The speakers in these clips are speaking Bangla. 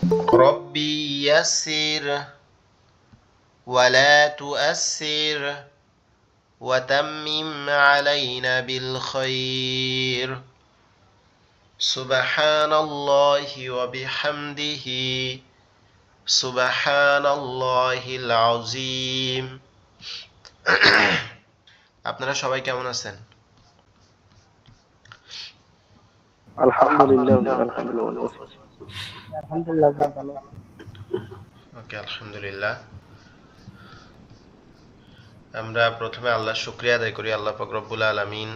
ربي يسر ولا تؤسر وتمم علينا بالخير سبحان الله وبحمده سبحان الله العظيم আপনারা সবাই কেমন আছেন? আলহামদুলিল্লাহ আলহামদুলিল্লাহ আলহামদুলিল্লাহ ভালো। ওকে, আলহামদুলিল্লাহ। আমরা প্রথমে আল্লাহর শুকরিয়া আদায় করি। আল্লাহ পাক রব্বুল আলামিন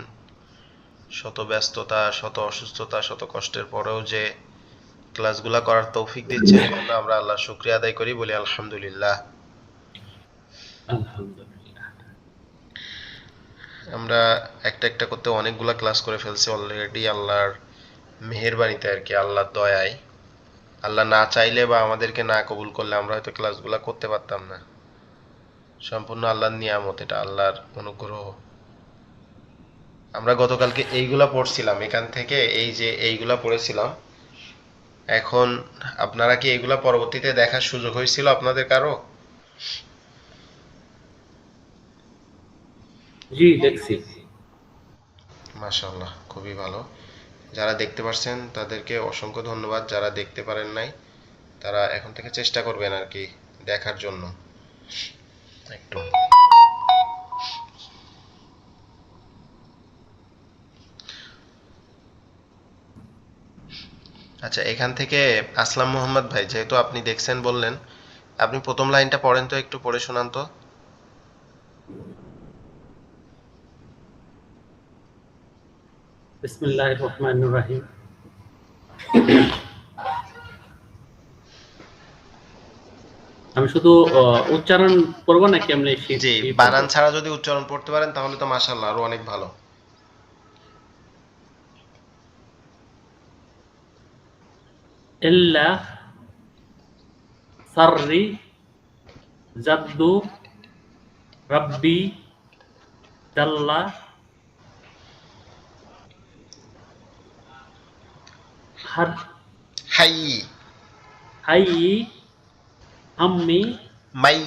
শত ব্যস্ততা, শত অসুস্থতা, শত কষ্টের পরেও যে ক্লাসগুলা করার তৌফিক দিচ্ছেন, এজন্য আমরা আল্লাহর শুকরিয়া আদায় করি, বলি আলহামদুলিল্লাহ। আমরা একটা একটা করতে অনেকগুলা ক্লাস করে ফেলছি অলরেডি, আল্লাহর মেহেরবানিতে আর কি, আল্লাহর দয়ায়। আল্লাহ না চাইলে বা আমাদেরকে না কবুল করলে আমরা হয়তো ক্লাসগুলা করতে পারতাম না। সম্পূর্ণ আল্লাহর নিয়ামত, এটা আল্লাহর অনুগ্রহ। আমরা গতকালকে এইগুলা পড়ছিলাম, এখান থেকে এই যে এইগুলা পড়েছিলাম। এখন আপনারা কি এইগুলা পরবর্তীতে দেখার সুযোগ হয়েছিল আপনাদের কারো? জি দেখছি। মাশাআল্লাহ, খুবই ভালো। যারা দেখতে পারছেন তাদেরকে অসংখ্য ধন্যবাদ। যারা দেখতে পারেন নাই তারা এখন থেকে চেষ্টা করবেন আর কি দেখার জন্য একটু। আচ্ছা, এখান থেকে আসলাম মোহাম্মদ ভাই, যেহেতু আপনি দেখছেন বললেন, আপনি প্রথম লাইনটা পড়েন তো, একটু পড়ে শোনান তো। বিসমিল্লাহির রহমানির রহিম। আমি শুধু উচ্চারণ করব নাকি এমনি জি, বানান ছাড়া যদি উচ্চারণ পড়তে পারেন তাহলে তো মাশাআল্লাহ আরো অনেক ভালো। ইল্লা সাররি জাদ্দু রাব্বি জাল্লা হার হাই হাইয়ি আম্মি মাই।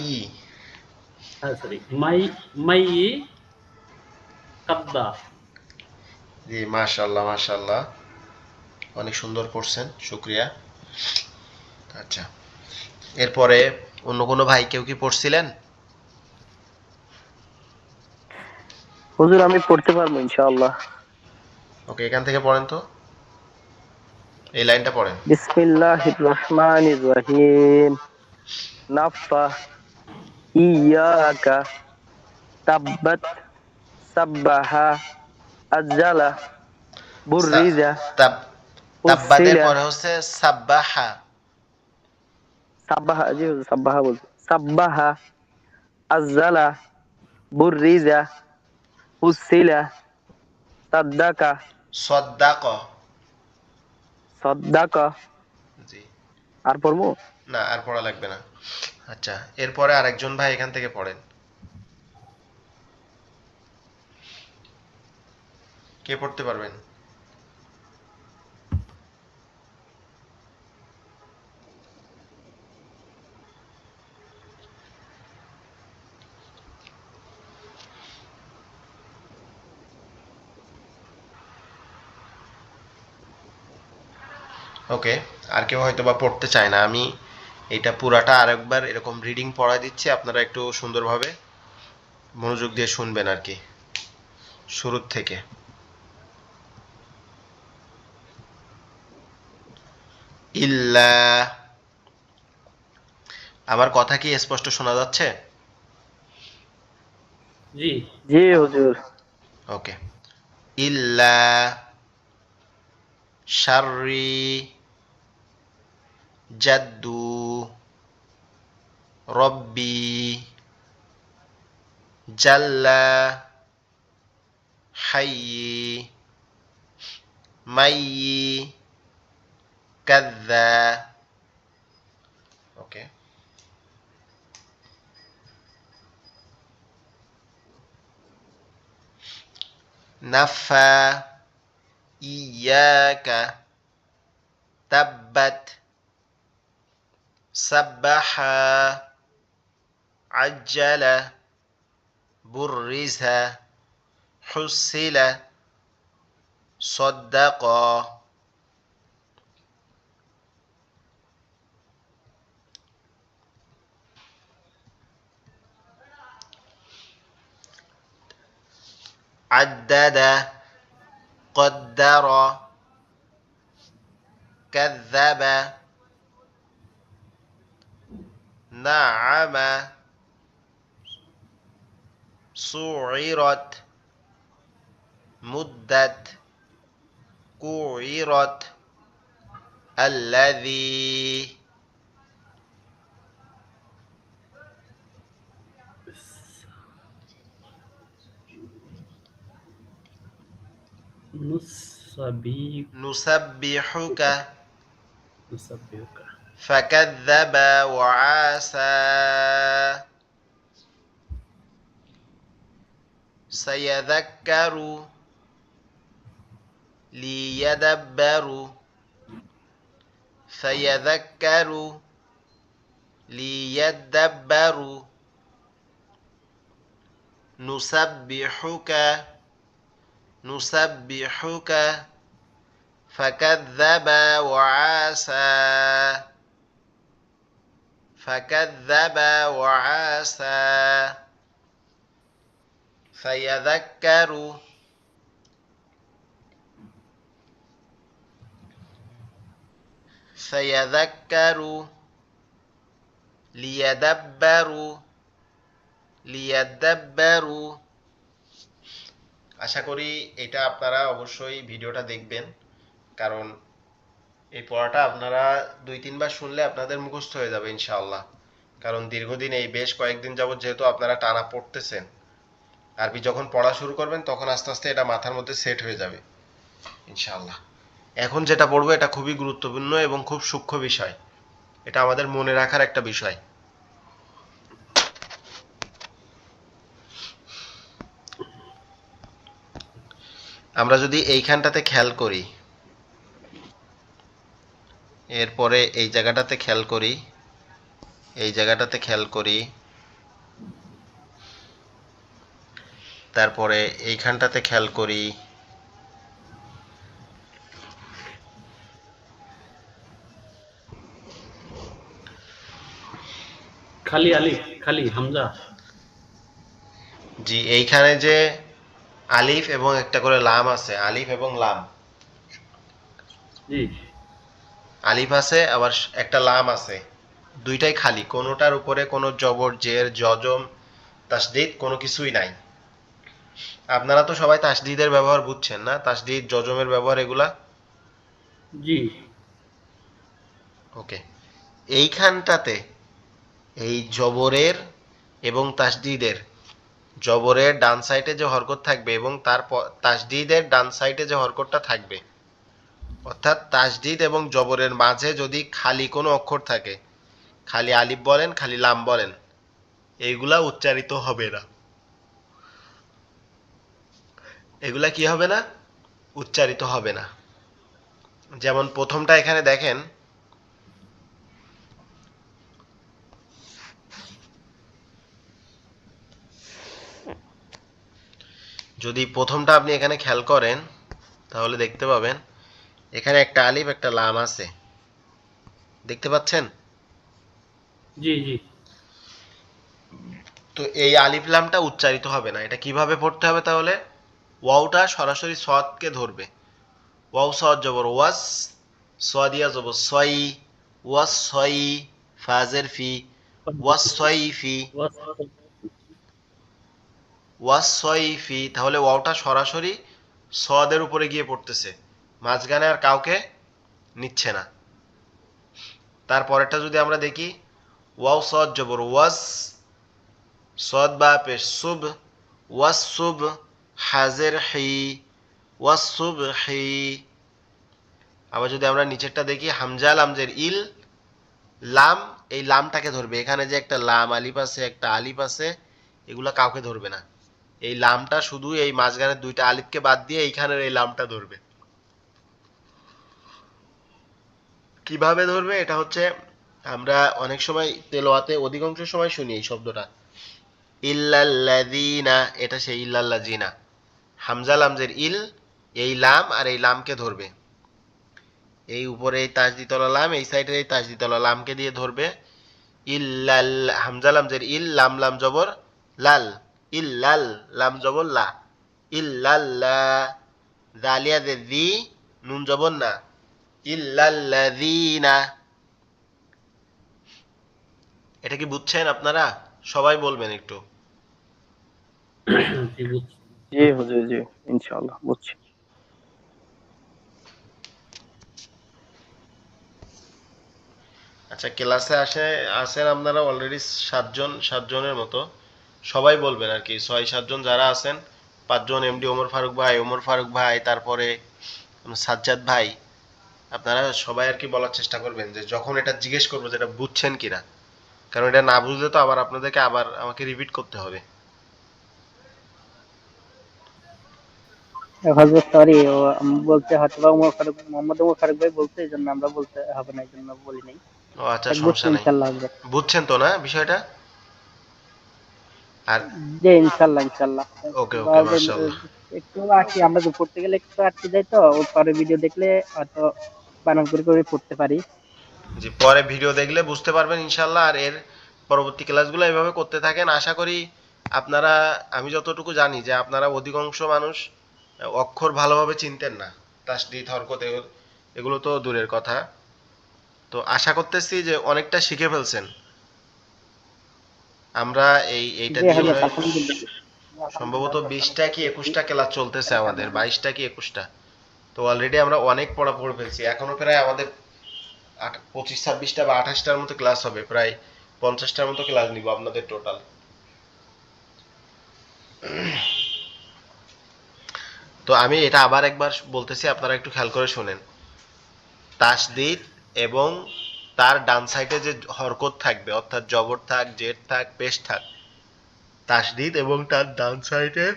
সরি মাইয়ি কাদ্দা। জি, মাশাআল্লাহ মাশাআল্লাহ, অনেক সুন্দর পড়ছেন, শুকরিয়া। আচ্ছা, এরপরে অন্য কোনো ভাই কেউ কি পড়ছিলেন? হুজুর আমি পড়তে পারবো ইনশাআল্লাহ। ওকে, এখান থেকে পড়েন তো, এই লাইনটা পড়েন। বিসমিল্লাহির রহমানির রহিম। নাফা ইয়াকা তাব্বাত সাব্বাহা আজ্জালা বুররিজা তাব তাব্বাদের উসিলা। পরে হচ্ছে সাব্বাহা। সাব্বাহা, জি হুজুর সাব্বাহা বলছি। সাব্বাহা আজ্জালা বুররিজা উসিলা সাদ্দাকা সদ্দাক। সাদ্দাকা। জি, আর পড়বো? না আর পড়া লাগবে না। আচ্ছা, এরপরে আরেকজন ভাই এখান থেকে পড়েন। কে পড়তে পারবেন? ওকে, আর কেউ হয়তো বা পড়তে চায় না। আমি এটা পুরাটা আরেকবার এরকম রিডিং পড়াই দিচ্ছি, আপনারা একটু সুন্দরভাবে মনোযোগ দিয়ে শুনবেন আর কি, শুরুর থেকে। ইল্লা, আমার কথা কি স্পষ্ট শোনা যাচ্ছে? জি জি হুজুর। ওকে। ইল্লা শাররি জাদ্দু রব্বি জাল্লা হাইয়ি মাইয়ি কাদ্দা। ওকে, নাফা ইয়াকা তাব্বাত সাব্বাহা, আজ্জালা, বুররিজা, হুসিলা, সদ্দাকা। আদ্দাদা, কদ্দারা, কাযযাবা, নাআমা, সুইরাত, মুদ্দাত, কুইরাত, আল্লাযী। نسبيك নুসাব্বিহুকা, نسبيك ফাকাযযাবা ওয়াআসা, সায়াযাক্কারু, লিয়াদাব্বারু, সায়াযাক্কারু, লিয়াদাব্বারু, নুসাব্বিহুকা, নুসাব্বিহুকা, ফাকাযযাবা ওয়াআসা, ফাকাযযাবা ওয়াআসা, সায়াযাক্কারু, সায়াযাক্কারু, লিয়াদাব্বারু, লিয়াদাব্বারু। আশা করি এটা আপনারা অবশ্যই ভিডিওটা দেখবেন, কারণ এই পড়াটা আপনারা 2-3 বার শুনলে আপনাদের মুখস্থ হয়ে যাবে ইনশাআল্লাহ। কারণ দীর্ঘদিন এই বেশ কয়েকদিন যাবত যেহেতু আপনারা টানা পড়তেছেন, আরবি যখন পড়া শুরু করবেন তখন আস্তে আস্তে এটা মাথার মধ্যে সেট হয়ে যাবে ইনশাআল্লাহ। এখন যেটা পড়বো এটা খুবই গুরুত্বপূর্ণ এবং খুব সূক্ষ্ম বিষয়, এটা আমাদের মনে রাখার একটা বিষয়। আমরা যদি এইখানটাতে খেয়াল করি, এরপরে এই জায়গাটাতে খেয়াল করি, এই জায়গাটাতে খেয়াল করি, তারপরে এইখানটাতে খেয়াল করি, খালি আলিফ, খালি হামজা। জি এইখানে যে আলিফ এবং একটা করে লাম আছে, আলিফ এবং লাম, জি আলিফ আছে আবার একটা লাম আছে, দুইটাই খালি, কোনোটার উপরে কোনো জবর জের জজম তাসদিদ কোনো কিছুই নাই। আপনারা তো সবাই তাসদিদের ব্যবহার বুঝছেন না, তাসদিদ জজমের ব্যবহার এগুলা। জি ওকে, এইখানটাতে এই জবরের এবং তাসদিদের, জবরের ডান সাইডে যে হরকত থাকবে এবং তার তাসদিদের ডান সাইডে যে হরকতটা থাকবে, অর্থাৎ তাসদিদ এবং জবরের মাঝে যদি খালি কোনো অক্ষর থাকে, খালি আলিফ বলেন খালি লাম বলেন, এইগুলা উচ্চারিত হবে না। এগুলা কি হবে না? উচ্চারিত হবে না। যেমন প্রথমটা এখানে দেখেন, যদি প্রথমটা আপনি এখানে খেয়াল করেন তাহলে দেখতে পাবেন এখানে একটা আলিফ একটা লাম আছে, দেখতে পাচ্ছেন? জি জি তো এই আলিফ লামটা উচ্চারিত হবে না। এটা কিভাবে পড়তে হবে তাহলে? ওয়াওটা সরাসরি সদকে ধরবে, ওয়াও সদ জবর ওয়াস, সদিয়া জবর সই, ওয়াস সই, ফাজের ফি, ওয়াস সই ফি, ওয়াস সই ফি, তাহলে ওয়াওটা সরাসরি সদের উপরে গিয়ে পড়তেছে, মাঝখানে আর কাউকে নিচ্ছে না। তারপরেরটা যদি আমরা দেখি, ওয়াও সদ জবর ওয়াস, সদ বা পেশ সুব, ওয়াস সুব, হাজের হি, ওয়াস সুব হি। আবার যদি আমরা নিচেরটা দেখি, হামজা লামজের ইল, লাম, এই লামটাকে ধরবে, এখানে যে একটা লাম আলিফ আছে একটা আলিফ আছে, এগুলা কাউকে ধরবে না। এই লামটা শুধু এই মাঝখানের দুইটা আলিফকে বাদ দিয়ে এইখানের এই লামটা ধরবে। কিভাবে ধরবে? এটা হচ্ছে আমরা অনেক সময় তেলাওয়াতে অধিকাংশ সময় শুনি এই শব্দটা, ইল্লাল্লাযীনা, এটা সেই ইল্লাল্লাযীনা। হামজা লামজের ইল, এই লাম আর এই লামকে ধরবে, এই উপরে এই তাসদিদওয়ালা লাম, এই সাইডে এই তাসদিদওয়ালা লামকে দিয়ে ধরবে। ইল্লাল, হামজা লামজের ইল, লাম লাম জবর লাল, ইল্লাল, লাম জবর লা, ইল্লাল্লা, জালিয়া জের জি, নুন জবর না, ইল্লাল্লাযীনা। এটা কি বুঝছেন আপনারা? সবাই বলবেন একটু। জি বুঝছি। জি হুজুর, জি ইনশাআল্লাহ বুঝছি। আচ্ছা, ক্লাসে আছেন আপনারা অলরেডি 7 জন, 7 জনের মতো। সবাই বলবেন আর কি, 6-7 জন যারা আছেন, 5 জন এমডি ওমর ফারুক ভাই, তারপরে সাজ্জাদ ভাই, আপনারা সবাই আর কি বলার চেষ্টা করবেন যে যখন এটা জিজ্ঞেস করবো যে এটা বুঝছেন কিনা, কারণ এটা না বুঝলে তো আবার আপনাদেরকে আবার আমাকে রিপিট করতে হবে। হযরত সরি, ও বলতে হয়তো বা মোহাম্মদ ওমর ফারুক ভাই বলতে, এই জন্য আমরা বলতে হবে না, এই জন্য বলি নাই। ও আচ্ছা, দেখ বুঝছি সমস্যা নাই। ইনশাআল্লাহ হযরত। বুঝছেন তো না বিষয়টা? আর জি ইনশাআল্লাহ ইনশাআল্লাহ। ওকে ওকে, বাদ- মাশাআল্লাহ। একটু আটকে, আমরা তো পড়তে গেলে একটু আটকে যাই, তো ও পরে ভিডিও দেখলে হয়তো বানান করে করে পড়তে পারি। জি, পরে ভিডিও দেখলে বুঝতে পারবেন ইনশাল্লাহ। আর এর পরবর্তী ক্লাসগুলো এভাবে করতে থাকেন, আশা করি আপনারা, আমি যতটুকু জানি যে আপনারা অধিকাংশ মানুষ অক্ষর ভালোভাবে চিনতেন না, তাসদিদ হরকত এগুলো তো দূরের কথা। তো আশা করতেছি যে অনেকটা শিখে ফেলছেন। আমরা এইটা জি দিয়ে হযরত মনে হয় আলহামদুলিল্লাহ। সম্ভবত 20টা কি 21টা ক্লাস চলতেছে আমাদের, 22টা কি 21টা। তো অলরেডি আমরা অনেক পড়া পড়ে ফেলছি, এখনো প্রায় আমাদের 25-26টা বা 28টার মতো ক্লাস হবে, প্রায় 50টার মতো ক্লাস নিব আপনাদের টোটাল। তো আমি এটা আবার একবার বলতেছি, আপনারা একটু খেয়াল করে শুনেন। তাসদিদ এবং তার ডান সাইডে যে হরকত থাকবে, অর্থাৎ জবর থাক, জের থাক, পেশ থাক, তাসদিদ এবং তার ডান সাইডের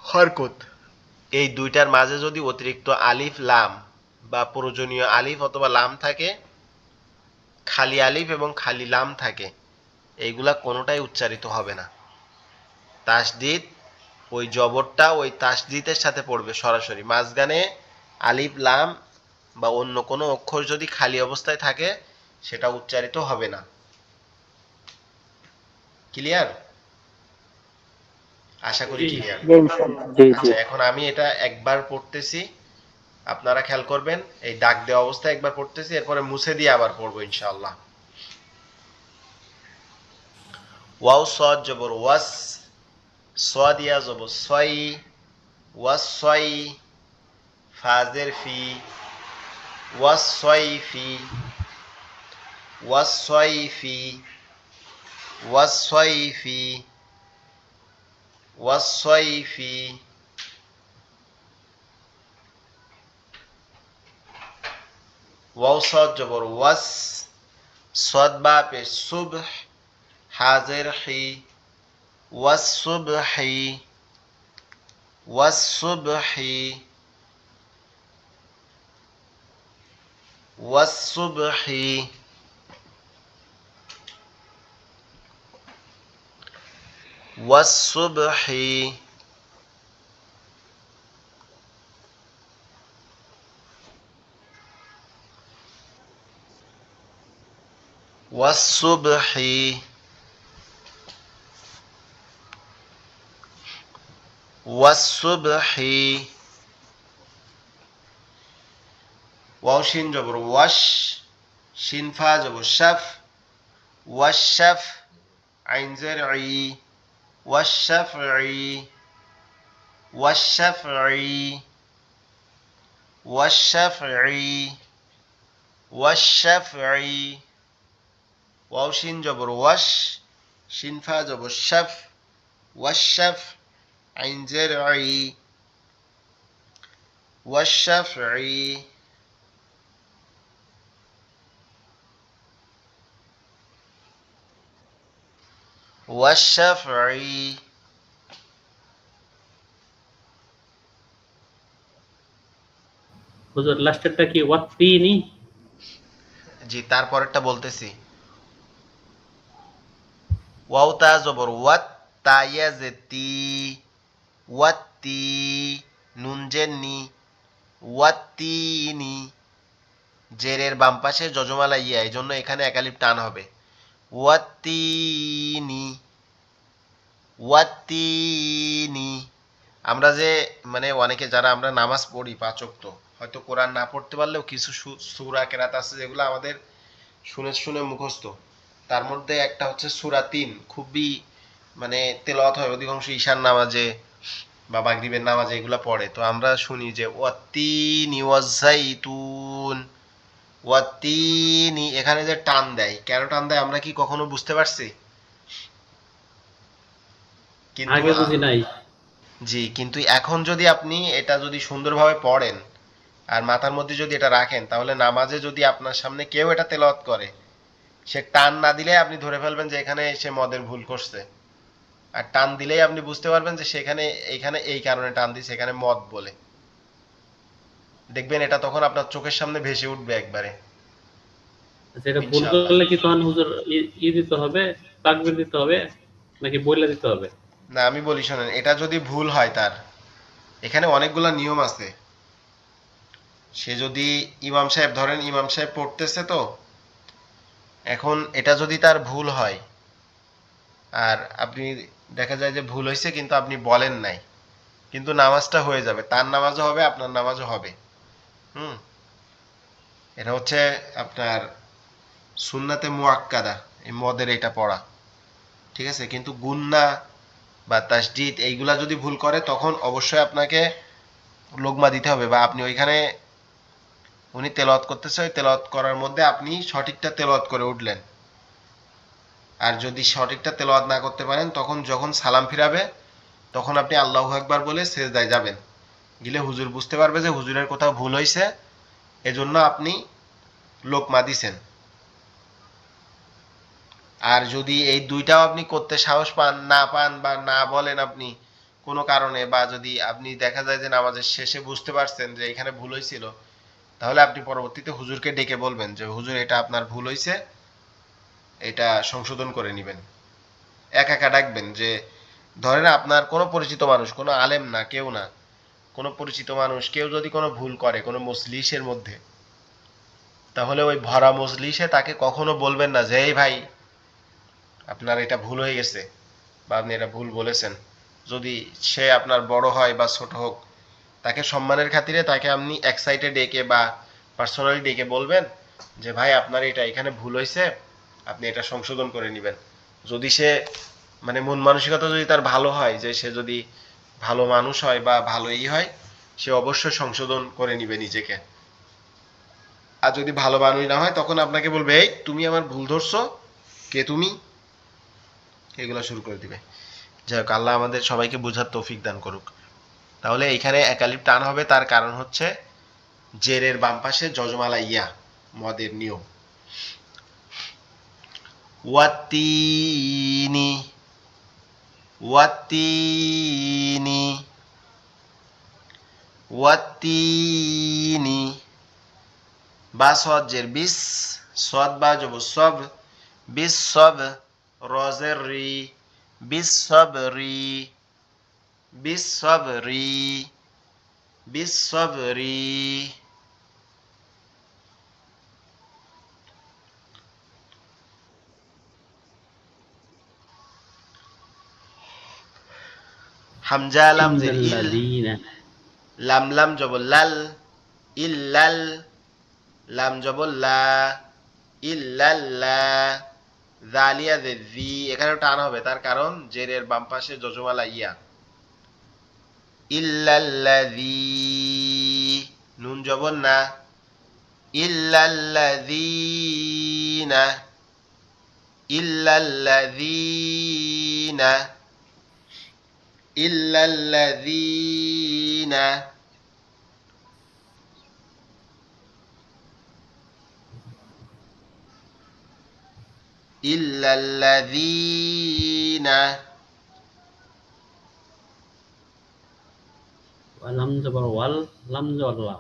হরকত, এই দুইটার মাঝে যদি অতিরিক্ত আলিফ লাম বা প্রয়োজনীয় আলিফ অথবা লাম থাকে, খালি আলিফ এবং খালি লাম থাকে, এইগুলা কোনোটাই উচ্চারিত হবে না। তাসদিদ, ওই জবরটা ওই তাসদিদের সাথে পড়বে সরাসরি, মাঝখানে আলিফ লাম বা অন্য কোনো অক্ষর যদি খালি অবস্থায় থাকে, সেটা উচ্চারিত হবে না। ক্লিয়ার? আশা করি জি ক্লিয়ার। জি ইনশাআল্লাহ, জি জি। আচ্ছা, এখন আমি এটা একবার পড়তেছি, আপনারা খেয়াল করবেন। এই দাগ দেওয়া অবস্থায় একবার পড়তেছি, এরপরে মুছে দিয়ে আবার পড়বো ইনশাআল্লাহ। ওয়াও সদ জবর ওয়াস, সদিয়া জবর সই, ওয়াস সই, ফাজের ফি, ওয়াস সই ফি, ওয়াস সই ফি, ওয়াস সই ফি, ওয়াস সই ফি। ওয়াও সদ জবর ওয়াস, সদ বা পেশ সুবহ, হাজের হি, ওয়াস সুবহি, ওয়াস সুবহি, ওয়াস সুবহি, ওয়াস সুবহি, ওয়াস সুবহি, ওয়াস সুবহি। ওয়াও শিন জবর ওয়াশ, শিন ফা জবর শাফ, ওয়াশ শাফ, আইন জের ই, ওয়াশ শাফঈ, ওয়াশ শাফঈ, ওয়াশ শাফঈ, ওয়াশ শাফঈ। ওয়াও শিন জবর ওয়াশ, শিন ফা জবর শাফ, ওয়াশ শাফ, আইন জের ই, ওয়াশ শাফঈ। ওয়াশ শাফঈ। হুজুর লাস্টেরটা কি ওয়াত্তিনি? জি, তারপরেরটা বলতেছি। ওয়াও তা জবর ওয়াত, তা ইয়া যে তি, ওয়াত্তি, নুন জের নি, ওয়াত্তিনি। জেরের বাম পাশে যজমালা ইয়া, এই জন্য এখানে একালিপ টান হবে। ওয়াত্তিনি, ওয়াত্তিনি। আমরা যে মানে অনেকে যারা আমরা নামাজ পড়ি পাঁচ ওয়াক্ত, হয়তো কোরআন না পড়তে পারলেও কিছু সূরা কেরাত আছে যেগুলো আমাদের শুনে শুনে মুখস্থ। তার মধ্যে একটা হচ্ছে সূরা ৩, খুবই মানে তেলাওয়াত হয় অধিকাংশ ঈশান নামাজে বা মাগরিবের নামাজে এগুলা পড়ে। তো আমরা শুনি যে ওয়াত্তিনি ওয়াজ্জাইতুন, ওয়াত্তিনি, এখানে যে টান দেয়, কেন টান দেয় আমরা কি কখনো বুঝতে পারছি? কিন্তু আগে বুঝি নাই। জি, কিন্তু এখন যদি আপনি এটা যদি সুন্দরভাবে পড়েন আর মাথার মধ্যে যদি এটা রাখেন, তাহলে নামাজে যদি আপনার সামনে কেউ এটা তেলাওয়াত করে, সে টান না দিলে আপনি ধরে ফেলবেন যে এখানে সে মদের ভুল করছে। আর টান দিলেই আপনি বুঝতে পারবেন যে সেখানে এইখানে এই কারণে টান দিছে, এখানে মদ বলে। দেখবেন এটা তখন আপনার চোখের সামনে ভেসে উঠবে একবারে, আচ্ছা, এটা ভুল ইনশাআল্লাহ। করলে কি তখন হুজুর দিতে হবে, তাকবীর দিতে হবে, নাকি বইলা দিতে হবে? না, আমি বলি শোনেন, এটা যদি ভুল হয় তার, এখানে অনেকগুলা নিয়ম আছে। সে যদি ইমাম সাহেব, ধরেন ইমাম সাহেব পড়তেছে, তো এখন এটা যদি তার ভুল হয় আর আপনি দেখা যায় যে ভুল হয়েছে কিন্তু আপনি বলেন নাই, কিন্তু নামাজটা হয়ে যাবে, তার নামাজও হবে আপনার নামাজও হবে। হুম, এটা হচ্ছে আপনার সুন্নাতে মুআক্কাদা, এই মদের এটা পড়া, ঠিক আছে। কিন্তু গুন্না বা তাসদিদ এইগুলা যদি ভুল করে তখন অবশ্যই আপনাকে লোকমা দিতে হবে, বা আপনি ওইখানে উনি তেলাওয়াত করতেছে, ওই তেলাওয়াত করার মধ্যে আপনি সঠিকটা তেলাওয়াত করে উঠলেন। আর যদি সঠিকটা তেলাওয়াত না করতে পারেন, তখন যখন সালাম ফিরাবে তখন আপনি আল্লাহু আকবার বলে সেজদায় যাবেন। গেলে হুজুর বুঝতে পারবে যে হুজুরের কোথাও ভুল হয়েছে, এজন্য আপনি লোকমা দিছেন। আর যদি এই দুইটাও আপনি করতে সাহস পান বা না বলেন আপনি কোনো কারণে, বা যদি আপনি দেখা যায় যে নামাজের শেষে বুঝতে পারছেন যে এখানে ভুল হয়েছিল, তাহলে আপনি পরবর্তীতে হুজুরকে ডেকে বলবেন যে হুজুর এটা আপনার ভুল হয়েছে, এটা সংশোধন করে নেবেন। একা একা ডাকবেন, যে ধরেন আপনার কোনো পরিচিত মানুষ, কোনো আলেম না, কেউ না, কোনো পরিচিত মানুষ কেউ যদি কোনো ভুল করে কোনো মজলিসের মধ্যে, তাহলে ওই ভরা মজলিসে তাকে কখনো বলবেন না যে এই ভাই আপনার এটা ভুল হয়ে গেছে বা আপনি এটা ভুল বলেছেন। যদি সে আপনার বড় হয় বা ছোট হোক, তাকে সম্মানের খাতিরে তাকে আপনি এক সাইডে ডেকে বা পার্সোনালি ডেকে বলবেন যে ভাই আপনার এটা এখানে ভুল হয়েছে, আপনি এটা সংশোধন করে নেবেন। যদি সে মানে মন মানসিকতা যদি তার ভালো হয়, যে সে যদি ভালো মানুষ হয় বা ভালো হয়, সে অবশ্যই সংশোধন করে নিবে নিজেকে। আর যদি ভালো মানুষ না হয়, তখন আপনাকে বলবে এই তুমি আমার ভুল ধরছো, কে তুমি, এগুলো শুরু করে দিবে। যাই হোক, আল্লাহ আমাদের সবাইকে বোঝার তৌফিক দান করুক। তাহলে এখানে একালিপ টান হবে, তার কারণ হচ্ছে জেরের বাম পাশে যজমালা ইয়া, মদের নিয়ম। ওয়াতিনি, ওয়াতিনি, ওয়াতিনি। বা সদ জের বিস, সদ বা জব সব, বিস সব, রজের রি, বিস সব রি, বিস সব রি, বিস সব রি। হামজা লাম জের ইল, ইন্নাল্লাযীনা। লাম লাম জবর লাল, ইল্লাল, লাম জবর লা, ইল্লাল্লা, জালিয়া জের জি, এখানেও টান হবে, তার কারণ জেরের বাম পাশে যজমালা ইয়া। ইল্লাল্লাযী, নুন জবর না, ইল্লাল্লাযীনা, ইল্লাল্লাযীনা, ইল্লাল্লাযীনা। ইল্লাল্লাযীনা। ওয়ালাম জবর ওয়াল, লাম জবর লা।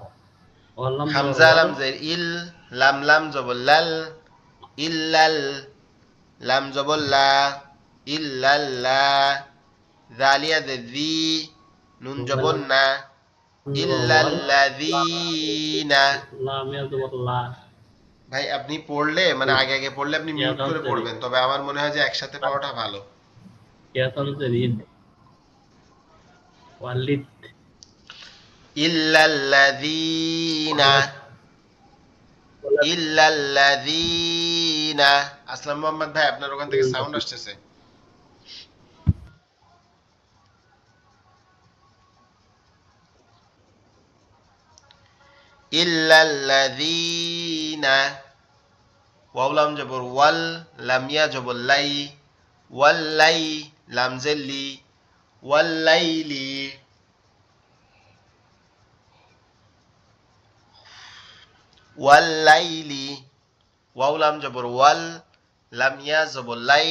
ওয়ালাম জবর হামজা ওয়াল। লাম জের ইল, লাম লাম জবর লাল, ইল্লাল, লাম জবর লা, ইল্লাল্লাহ, জালিয়া যে জি, নুন জবর না, ওয়াল, ইল্লাল্লাযীনা। লাম ইয়া জবর লা, ভাই আপনি পড়লে মানে আগে আগে পড়লে আপনি ইয়া মিউট তাল করে জেরি, পড়বেন, তবে আমার মনে হয় যে একসাথে পড়াটা ভালো। ইয়া তাল জেরি, ওয়ালিদ, ইল্লাল্লাযীনা, ওয়ালাদ, ইল্লাল্লাযীনা। আসলাম মোহাম্মদ ভাই আপনার ওখান থেকে সাউন্ড আসতেছে। ইল্লাল্লাযীনা, ওয়াও লাম জবর ওয়াল, লাম ইয়া জবর লাই, ওয়াল্লাই, লাম জেল্লি, ওয়াল্লাইলি, ওয়াল্লাইলি, ওয়াও লাম জবর ওয়াল, লাম ইয়া জবর লাই,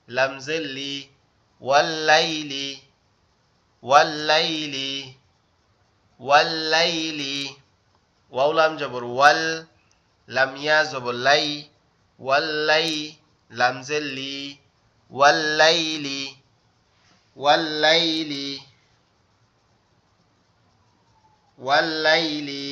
লাম জেল্লি, ওয়াল্লাইলি, ওয়াল্লাইলি, ওয়াল্লাইলি, ওয়াও লাম জবর ওয়াল, লাম ইয়া জবর লাই, ওয়াল্লাই, লাম জেল্লি, ওয়াল্লাইলি, ওয়াল্লাইলি, ওয়াল্লাইলি।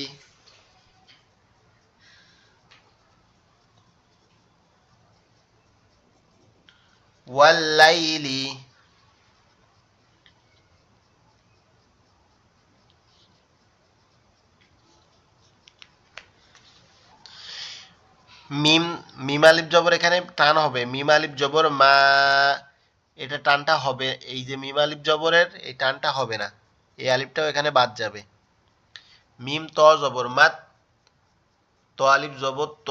ওয়াল্লাইলি, মিম, মিম আলিফ জবর এখানে টান হবে, মিম আলিফ জবর মা, এটা টানটা হবে, এই যে মিম আলিফ জবরের এই টানটা হবে না, এই আলিফটাও এখানে বাদ যাবে। মিম ত জবর মাত, ত আলিফ জবর ত,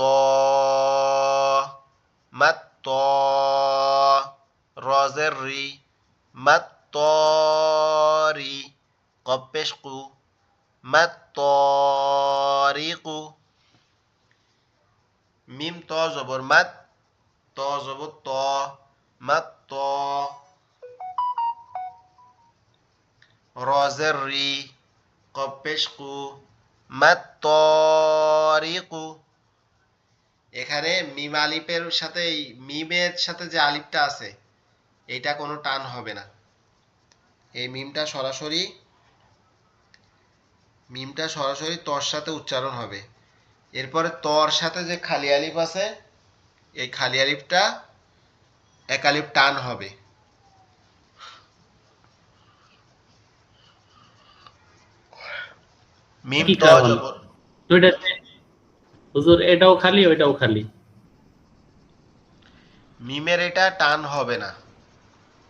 মাত ত, রজের রি, মাত ত রি, কপেশ কু, মাত ত রি কু। মিম ত জবর মাত, ত জবর ত, মাত ত, রজের রি, কপেশ কু, মাত তরিকু। এখানে মিম আলিফের সাথে এই মিমের সাথে যে আলিফটা আছে এটা কোনো টান হবে না, এই মিমটা সরাসরি তর সাথে উচ্চারণ হবে। এরপরে তর সাথে যে খালি আলিফ আছে এই খালি আলিফটা এক আলিফ টান হবে। মিম কি ত কারণ জবর, দুইটাতে? হুজুর এটাও খালি ওইটাও খালি। মিমের এটা টান হবে না,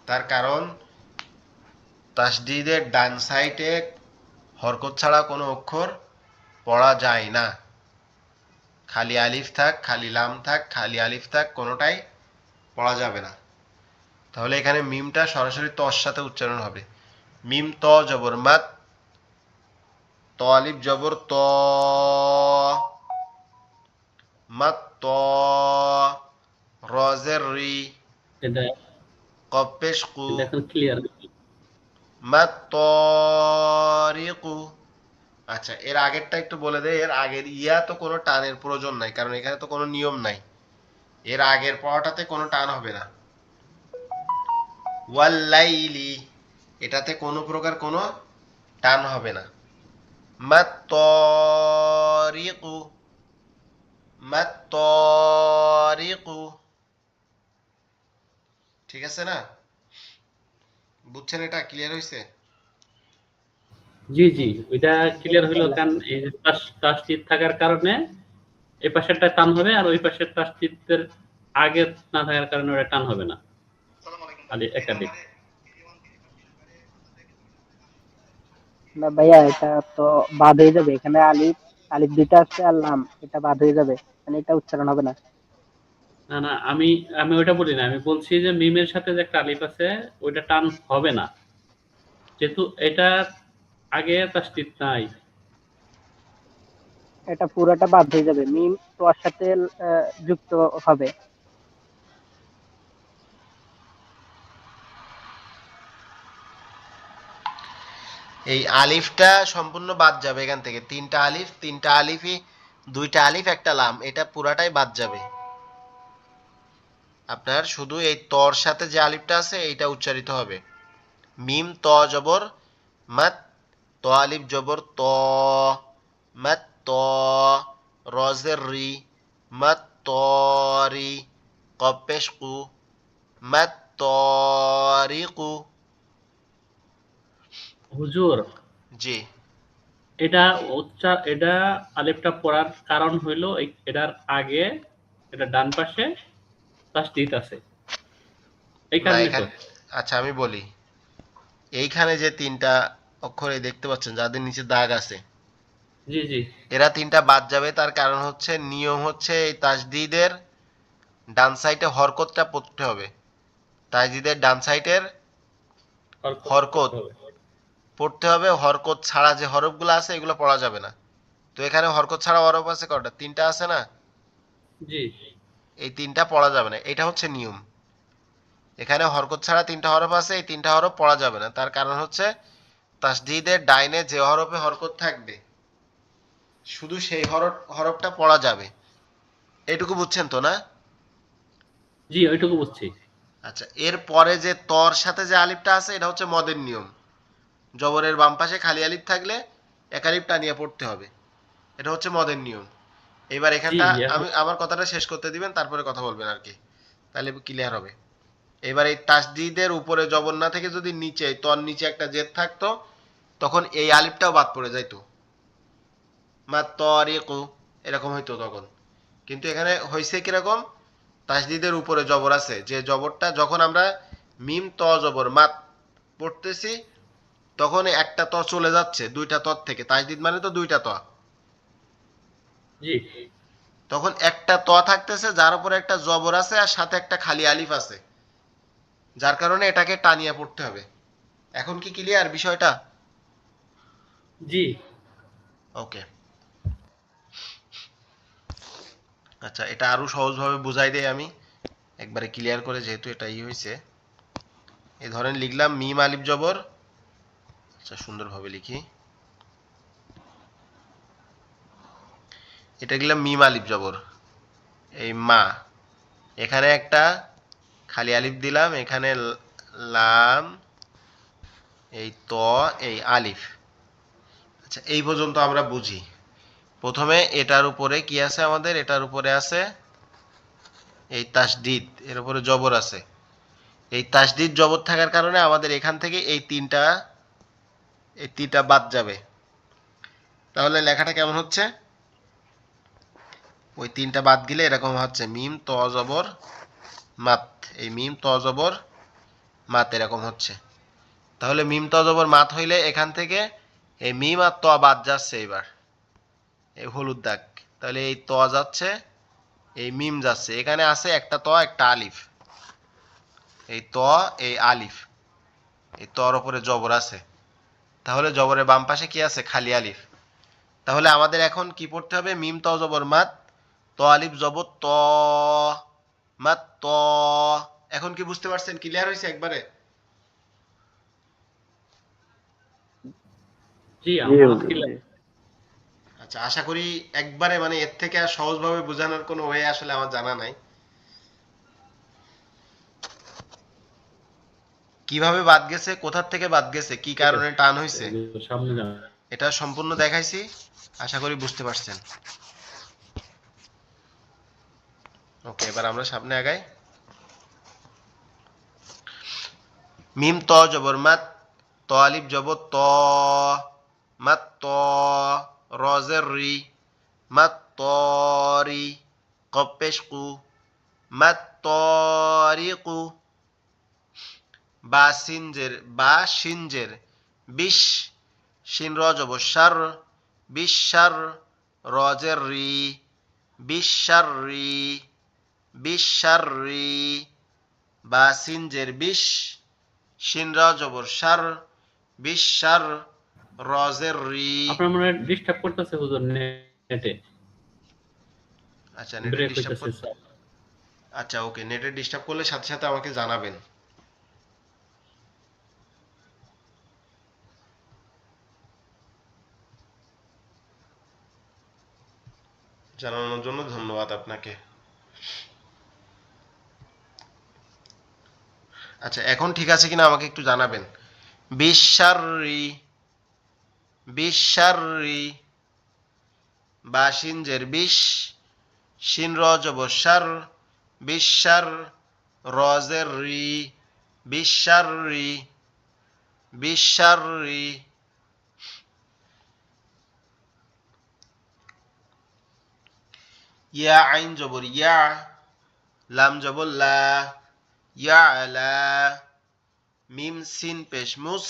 তার কারণ তাসদিদের ডান সাইডে হরকত ছাড়া কোনো অক্ষর পড়া যায় না, খালি আলিফ থাক, খালি লাম থাক, খালি আলিফ থাক, কোনোটাই পড়া যাবে না। তাহলে এখানে মিমটা সরাসরি তর সাথে উচ্চারণ হবে। মিম ত জবর মাত, ত আলিফ জবর ত, মাত ত, রজের রি, এটা কপেশ কু, এটা এখন ক্লিয়ার। মাত তরিকু। আচ্ছা এর আগেরটা একটু বলে দেয়, এর আগের ইয়া তো কোনো টানের প্রয়োজন নাই, কারণ এখানে তো কোনো নিয়ম নাই, এর আগের পড়াটাতে কোনো টান হবে না। ওয়াল্লাইলি, এটাতে কোনো প্রকার কোনো টান হবে না। মাত্তরিকু, মাত্তরিকু, ঠিক আছে না? বুঝছেন, এটা ক্লিয়ার হয়েছে? জি জি, ওইটা ক্লিয়ার হইলো, কারণ এই যে তাসদিদ থাকার কারণে এই পাশেরটা টান হবে, আর ওই পাশের তাসদিদের আগে না থাকার কারণে ওটা টান হবে না। আলি একাধিক। না ভাইয়া, এটা তো বাদ হয়ে যাবে, এখানে আলিফ, আলিফ দুইটা আছে আর লাম, এটা বাদ হয়ে যাবে, মানে এটা উচ্চারণ হবে না। না না, আমি আমি ওইটা বলি না, আমি বলছি যে মিমের সাথে যে একটা আলিফ আছে ওইটা টান হবে না, যেহেতু এটা আগে তাসদিদ নাই। এটা পুরোটা বাদ হয়ে যাবে, মিম তোয়ার সাথে যুক্ত হবে। এই আলিফটা সম্পূর্ণ বাদ যাবে এখান থেকে, তিনটা আলিফই দুইটা আলিফ একটা লাম, এটা পুরাটাই বাদ যাবে। আপনার শুধু এই তর সাথে যে আলিফটা আছে এইটা উচ্চারিত হবে। মিম ত জবর মাত, ত আলিফ জবর ত, মাত ত, রজের রি, মাত তরি, কপেশ কু, মাত তরিকু। হুজুর, জি। এটা এটা আলিফটা পড়ার কারণ হইলো এটার আগে এটা ডান পাশে তাসদিদ আছে, এই না কারণে তো। এখানে, আচ্ছা আমি বলি, এইখানে যে তিনটা অক্ষর এই দেখতে পাচ্ছেন যাদের নিচে দাগ আছে, জি জি। এরা তিনটা বাদ যাবে। তার কারণ হচ্ছে, নিয়ম হচ্ছে এই তাসদিদের ডান সাইডে হরকতটা পড়তে হবে। তাসদিদের ডান সাইডের হরকত করতে হবে। পড়তে হবে। হরকত ছাড়া যে হরফগুলো আছে এগুলো পড়া যাবে না। তো এখানে হরকত ছাড়া হরফ আছে কয়টা? তিনটা আছে না? জি এই তিনটা পড়া যাবে না, এটা হচ্ছে নিয়ম। এখানে হরকত ছাড়া তিনটা হরফ আছে, এই তিনটা হরফ পড়া যাবে না। তার কারণ হচ্ছে তাসদিদের ডাইনে যে হরফে হরকত থাকবে শুধু সেই হরফটা পড়া যাবে। এইটুকু বুঝছেন তো না? জি, ওইটুকু বুঝছি। আচ্ছা, এর পরে যে তর সাথে যে আলিফটা আছে এটা হচ্ছে মদের নিয়ম। জবরের বাম পাশে খালি আলিফ থাকলে এক আলিফ টানিয়ে পড়তে হবে। এটা হচ্ছে মদের নিয়ম। এবার জি এখানটা এখন আমি আমার কথাটা শেষ করতে দিবেন, তারপরে কথা বলবেন আর কি, তাহলে ক্লিয়ার হবে। এবার এই তাসদিদের উপরে জবর না থেকে যদি নিচে তর নিচে একটা জেদ থাকতো তখন এই আলিফটাও বাদ পড়ে যাইতো, মা তরিকু এরকম হইতো তখন। কিন্তু এখানে হয়েছে কিরকম, তাসদিদের উপরে জবর আছে, যে জবরটা যখন আমরা মিম ত জবর মাত পড়তেছি তখন একটা ত চলে যাচ্ছে দুইটা তর থেকে। তাসদিদ মানে তো দুইটা ত, জি তখন একটা ত থাকতেছে যার উপরে একটা জবর আছে আর সাথে একটা খালি আলিফ আছে, যার কারণে এটাকে টানিয়ে পড়তে হবে। এখন কি ক্লিয়ার বিষয়টা? জি। ওকে। আচ্ছা, এটা আরো সহজভাবে বুঝাই দেই আমি একবারে ক্লিয়ার করে, যেহেতু এটা হয়েছে। এই ধরেন লিখলাম মিম আলিফ জবর, আচ্ছা সুন্দরভাবে লিখি, এটা লিখলাম মিম আলিফ জবর, এই মা, এখানে একটা খালি আলিফ দিলাম, এখানে লাম, এই ত, এই আলিফ। আচ্ছা এই পর্যন্ত আমরা বুঝি। প্রথমে এটার উপরে কি আছে আমাদের, এটার উপরে আছে এই তাসদিদ, এর উপরে জবর আছে। এই তাসদিদ জবর থাকার কারণে আমাদের এখান থেকে এই তিনটা বাদ যাবে। তাহলে লেখাটা কেমন হচ্ছে, ওই তিনটা বাদ গেলে এরকম হচ্ছে মিম ত জবর মাত, এই মিম ত জবর মাত এরকম হচ্ছে। তাহলে মিম ত জবর মাত হইলে এখান থেকে এই মিম আর ত বাদ যাচ্ছে। এবার এই হলুদ দাগ, তাহলে এই ত যাচ্ছে, এই মিম যাচ্ছে, এখানে আছে একটা ত একটা আলিফ, এই ত এই আলিফ, এই তর উপরে জবর আছে, তাহলে জবরের বাম পাশে কি আছে, খালি আলিফ। তাহলে আমাদের এখন কি পড়তে হবে, মিম ত জবর মাত, ত আলিফ জবর ত, মাত ত। এখন কি বুঝতে পারছেন, ক্লিয়ার হয়েছে একবারে? জি, জি আমার হুজুর জি। আচ্ছা, আশা করি একবারে মানে এর থেকে আর সহজভাবে বোঝানোর কোনো ওয়ে আসলে আমার জানা নাই। কিভাবে বাদ গেছে, কোথার থেকে বাদ গেছে, কি ঠিক কারণে আছে, টান হয়েছে, সামনে যান। এটা সম্পূর্ণ দেখাইছি। আশা করি বুঝতে পারছেন। ওকে, এবার আমরা সামনে আগাই। মিম ত জবর মাত, ত আলিফ জবর ত, মাত ত, রজের রি, মাত তরি, কফ পেশ কু, মাত তরিকু। বা সিনজের বিশ, শিন র জবর শার, বিশার, রজের রি, বিশার রি, বিশার রি। বা সিনজের বিশ, শিন র জবর শার, বিশার, রজের রি। আপনার মনে হয় ডিস্টার্ব করতেছে হুজুর নেটে, আচ্ছা নেটে ব্রেক ডিস্টার্ব হইতেছে। করতে, আচ্ছা ওকে, নেটে ডিস্টার্ব করলে সাথে সাথে আমাকে জানাবেন। জানানোর জন্য ধন্যবাদ আপনাকে। আচ্ছা, এখন ঠিক আছে কিনা আমাকে একটু জানাবেন। বিশাররি, বিশাররি, বা শিনজের বিশ, শিন র জবর শার, বিশার, রজের রি, বিশাররি, বিশাররি। ইয়া আইন জবর ইয়া, লাম জবর লা, ইয়া আলা, মিম সিন পেশ মুস,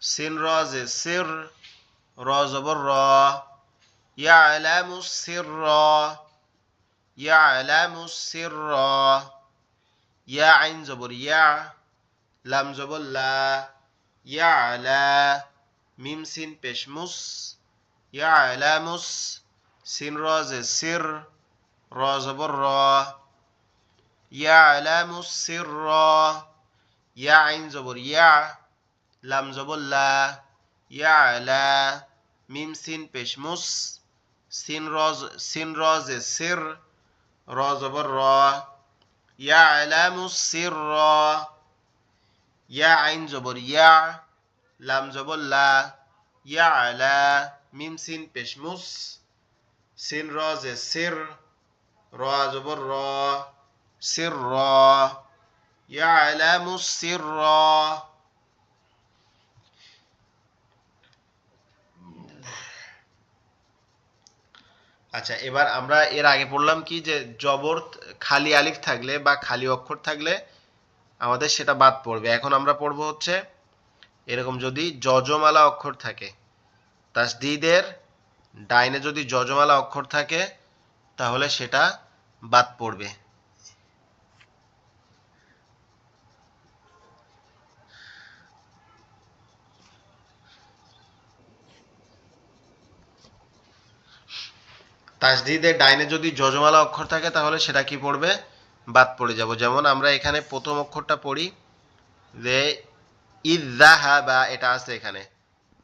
সিন রজে সির, র জবর র, ইয়ালামু সিররা, ইয়ালামু সিররা, ইয়া আইন জবর ইয়া, লাম জবর লা, ইয়ালা, মিম সিন পেশ মুস, ইয়ালামুস, সিন রজে সির, র জবর র, ইয়ালামু সিররা, ইয়া আইন জবর ইয়া, লাম জবর লা, ইয়ালা, মিম সিন পেশ মুস, সিন রজে সির, র জবর র, ইয়ালামু সিররা, ইয়া আইন জবর ইয়া, লাম জবর লা, ইয়ালা, মিম সিন পেশ মুস, সিন রজে সির, র জবর র, সিররা, ইয়ালামু সিররা। আচ্ছা, এবার আমরা এর আগে পড়লাম কি যে জবর খালি আলিফ থাকলে বা খালি অক্ষর থাকলে আমাদের সেটা বাদ পড়বে। এখন আমরা পড়বো হচ্ছে এরকম যদি যজমালা অক্ষর থাকে, তাসদিদের ডাইনে যদি যজমালা অক্ষর থাকে তাহলে সেটা বাদ পড়বে। তাসদিদের ডাইনে যদি যজমালা অক্ষর থাকে তাহলে সেটা কি পড়বে? বাদ পড়ে যাব। যেমন আমরা এখানে প্রথম অক্ষরটা পড়ি যে ইযযাহাবা, এটা আছে এখানে,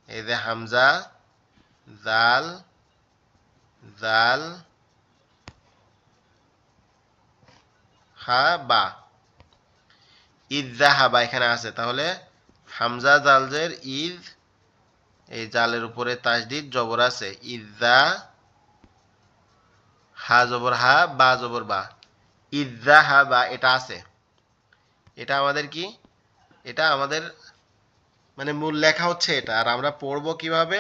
এই যে হামজা, জাল, জাল, হা, বা, ইযযাহাবা এখানে আছে। তাহলে হামজা জালজের ইদ, এই জালের উপরে তাসদিদ জবর আছে, ইযযা, হা জবর হা, বা জবর বা, ইযযাহাবা এটা আছে। এটা আমাদের কি, এটা আমাদের মানে মূল লেখা হচ্ছে এটা। আর আমরা পড়বো কিভাবে?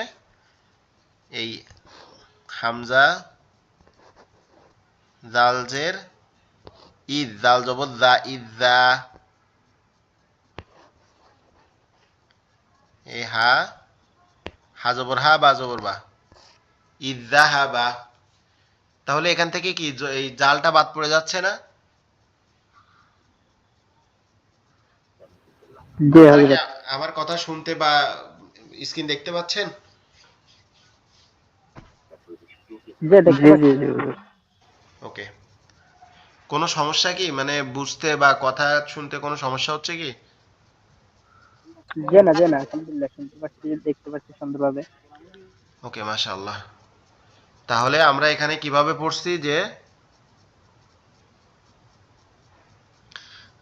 এই হামজা জালজের ইদ, জাল জবর দা, ইযযা, এই হা, হা জবর হা, বা জবর বা, ইযযাহাবা। তাহলে এখান থেকে কি এই জালটা বাদ পড়ে যাচ্ছে না? জি আপনারা কি হযরত। আমার কথা শুনতে বা স্ক্রিন দেখতে পাচ্ছেন? জি দেখতে জি জি পাচ্ছি। জি হুজুর। ওকে। কোনো সমস্যা কি, মানে বুঝতে বা কথা শুনতে কোনো সমস্যা হচ্ছে কি? জি না আলহামদুলিল্লাহ, শুনতে পাচ্ছি, দেখতে পাচ্ছি সুন্দরভাবে। ওকে, মাশাআল্লাহ। তাহলে আমরা এখানে কিভাবে পড়ছি যে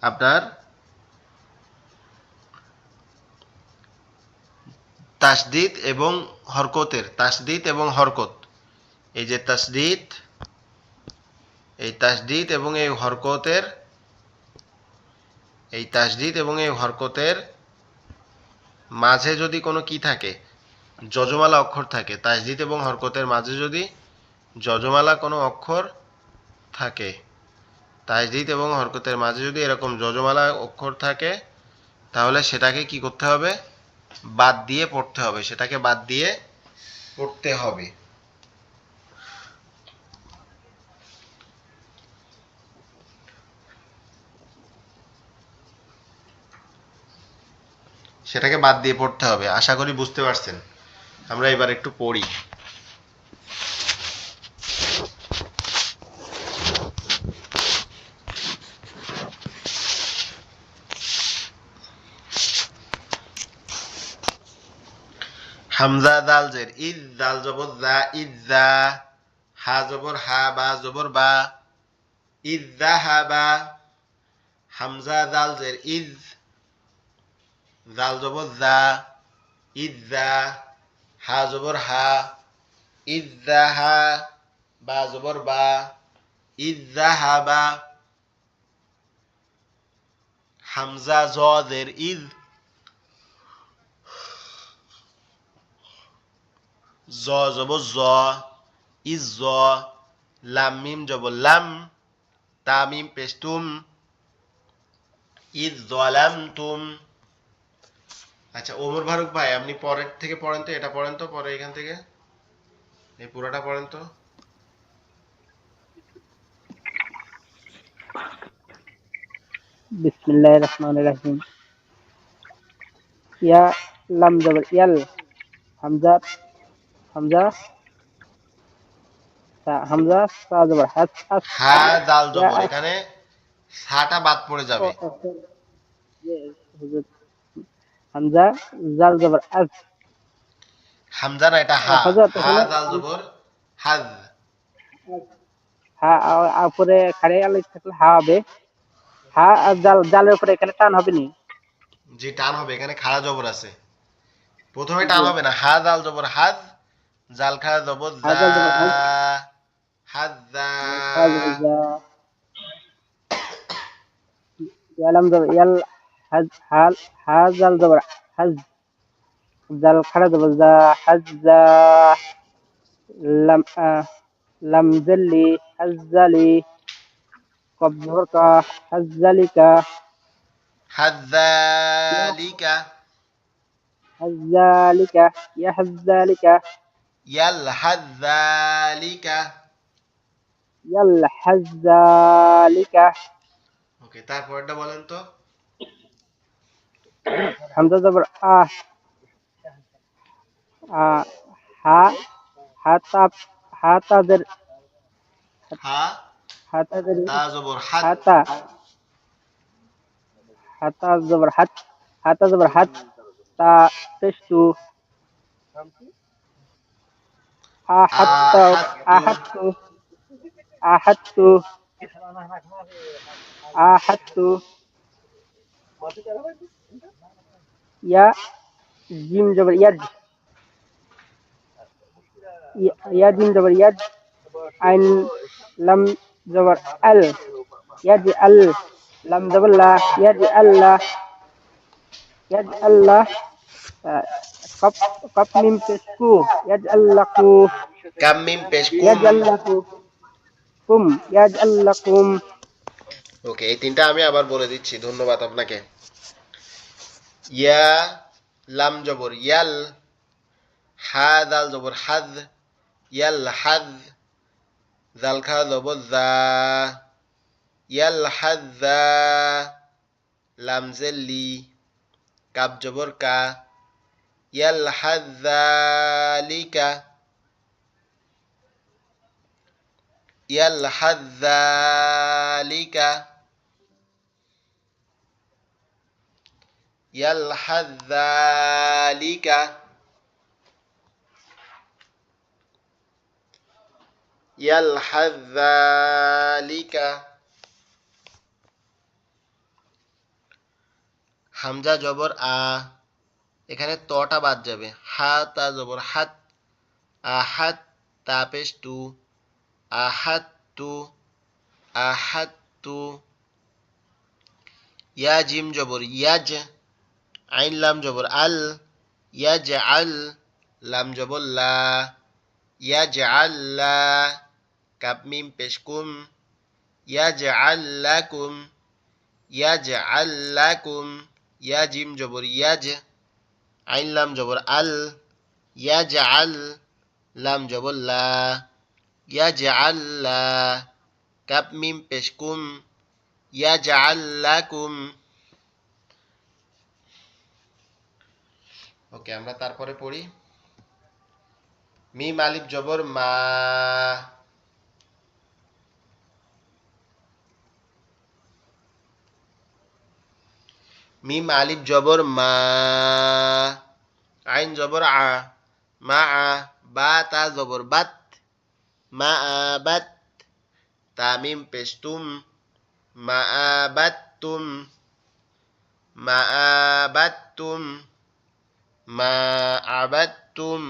আপনার তাসদিদ এবং হরকতের, তাসদিদ এবং হরকত, এই যে তাসদিদ, এই তাসদিদ এবং এই হরকতের, এই তাসদিদ এবং এই হরকতের মাঝে যদি কোনো কি থাকে, যজমালা অক্ষর থাকে, তাসদিদ এবং হরকতের মাঝে যদি যজমালা কোনো অক্ষর থাকে, তাসদিদ এবং হরকতের মাঝে যদি এরকম যজমালা অক্ষর থাকে তাহলে সেটাকে কি করতে হবে? বাদ দিয়ে পড়তে হবে, সেটাকে বাদ দিয়ে পড়তে হবে। সেটাকে বাদ দিয়ে পড়তে হবে। আশা করি বুঝতে পারছেন। আমরা এবার একটু পড়ি। হামজা দাল জের ইদ, দাল জবর দা, ইদ্দা, হা জবর হা বা জবর বা ইদ যাহাবা হামজা দাল জের ইদ জাল জবর জা ইদ জা হা জবর হা ইদ যাহা বা জবর বা ইদ যাহাবা হামজা জ জের ইদ জ জবর জ ইজ জ লাম মিম জবর লাম তা মিম পেস্তুম ইজ যালামতুম। আচ্ছা ওমর ফারুক ভাই আপনি পরের থেকে পড়েন তো, এটা পড়েন তো, পরে এখান থেকে এই পুরোটা পড়েন তো। বিসমিল্লাহির রহমানির রহিম। ইয়া লাম জবর ইয়াল, হামজা হামজা হামজা সা জবর হাস হাস, হা দাল ইয়া জবর এখানে সাটা বাদ পড়ে যাবে। হুজুর, হামজা জাল জবর আজ, হামজা না এটা হা, হযরত হা এখানে দাল জবর হাজ। হা উপরে খাড়ে আলিফ থাকলে হা হবে, হা আর জাল, জালের উপরে এখানে টান হবে নি? যে টান হবে এখানে খাড়া জবর আছে, প্রথমে জি, টান হবে না, হা দাল জবর হাজ, জাল খাড়া জবর হা জা, জাল জবর হাজ, হাজ্জা। হা জবর জা, ইয়া লাম জবর ইয়াল, হাজ হাল, হা জাল জবর হাজ, জাল খাড়া জবর জা, হাজ্জা, লাম লাম জাল্লি হাজ্জালি, কফ জবর কা, হাজ্জালিকা, হাজ্জালিকা হাজ্জালিকা, ইয়া হাজ্জালিকা, ইয়াল হাজ্জালিকা। ইয়াল হাজ্জালিকা। ওকে তারপরটা বলেন তো। হামজা জবর আহ, হা হাতা, হাতাদের, হা হাতাদের, তা জবর হাত, হাতা, হাতা জবর হাত, হাতা জবর হাত, তা পেশতু, আহাত্তা, আহাত্তু আহাত্তু, আহাত্তু, আহাত্তু, ইয়া জিম জবর ইয়াদ, ইয়া জিম জবর ইয়াদ, আইন লাম জবর আল, ইয়াদ আল, লাম জবর লা, ইয়াদ আল্লাহ, ইয়াদ আল্লাহ, কপ, কপ মিম পেশকু, ইয়াদ আল্লাহকু, কাম মিম পেশ কুম। ইয়াদ আল্লাহকু, কুম, ইয়াদ আল্লাহকুম। ওকে এই তিনটা আমি আবার বলে দিচ্ছি, ধন্যবাদ আপনাকে। ইয়া লাম জবর ইয়াল, হা দাল জবর হাদ, ইয়াল হাদ, জাল খা জবর জা, ইয়াল হাজ্জা, লাম জেল্লি, কাব জবর কা, ইয়াল হাজ্জালিকা, ইয়াল হাজ্জালিকা, ইয়াল হাজ্জালিকা, ইয়াল হাজ্জালিকা। হামজা জবর আ, এখানে তটা বাদ যাবে, হা তা জবর হাত, আহাত তা পেশ তু, আহাত্তু, আহাত্তু। ইয়া জিম জবর ইয়াজ, আইন লাম জবর আল, ইয়াজ আল, লাম জবর লা, ইয়াজ আল্লা, কাপ মিম পেশ কুম, ইয়াজ আল্লাকুম, ইয়াজ আল্লাকুম। ইয়া জিম জবর ইয়াজ, আইন লাম জবর আল, ইয়াজ আল, লাম জবর লা, ইয়াজ আল্লা, কাপ মিম পেশ কুম, ইয়াজ আল্লাকুম। ওকে আমরা তারপরে পড়ি। মিম আলিফ জবর মা, মিম আলিফ জবর মা, আইন জবর আ, মা আ, বা তা জবর বাত, মা'বাত, তামিম পেশতুম, মা'বাতুম, মা'বাতুম, মা'বাতুম।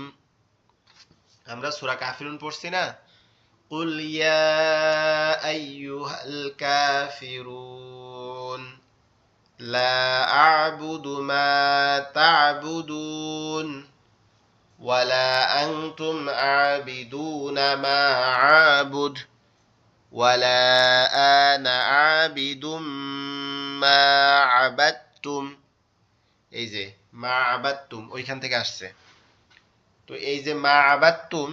আমরা সূরা কাফিরুন পড়ছি না? কুল ইয়া আইয়ুহাল কাফিরুন লা আ'বুদু মা তা'বুদুন ওয়ালা আনতুম আ'বিদুনা মা আ'বুদ ওয়ালা আনা আ'বিদুম মা আবাদতুম। এই যে মা আবাদতুম ওইখান থেকে আসছে। তো এই যে মা আবাদতুম,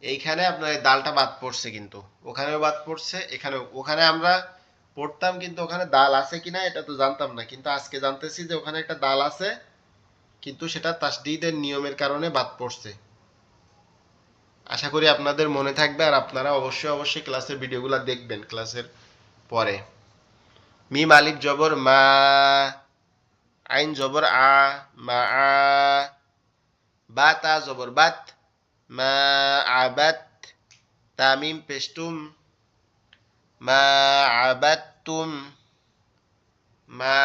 এইখানে আপনার এই দালটা বাদ পড়ছে, কিন্তু ওখানেও বাদ পড়ছে, এখানেও। ওখানে আমরা পড়তাম কিন্তু ওখানে দাল আছে কিনা এটা তো জানতাম না, কিন্তু আজকে জানতেছি যে ওখানে একটা দাল আছে, কিন্তু সেটা তাসদীদের নিয়মের কারণে বাদ পড়ছে। আশা করি আপনাদের মনে থাকবে, আর আপনারা অবশ্যই অবশ্যই ক্লাসের ভিডিওগুলো দেখবেন ক্লাসের পরে। মিম আলিফ জবর মা, আইন জবর আ, মা আ, বা তা জবর বাত, মা আবাত, তামিম পেশতুম, মা আবাদতুম, মা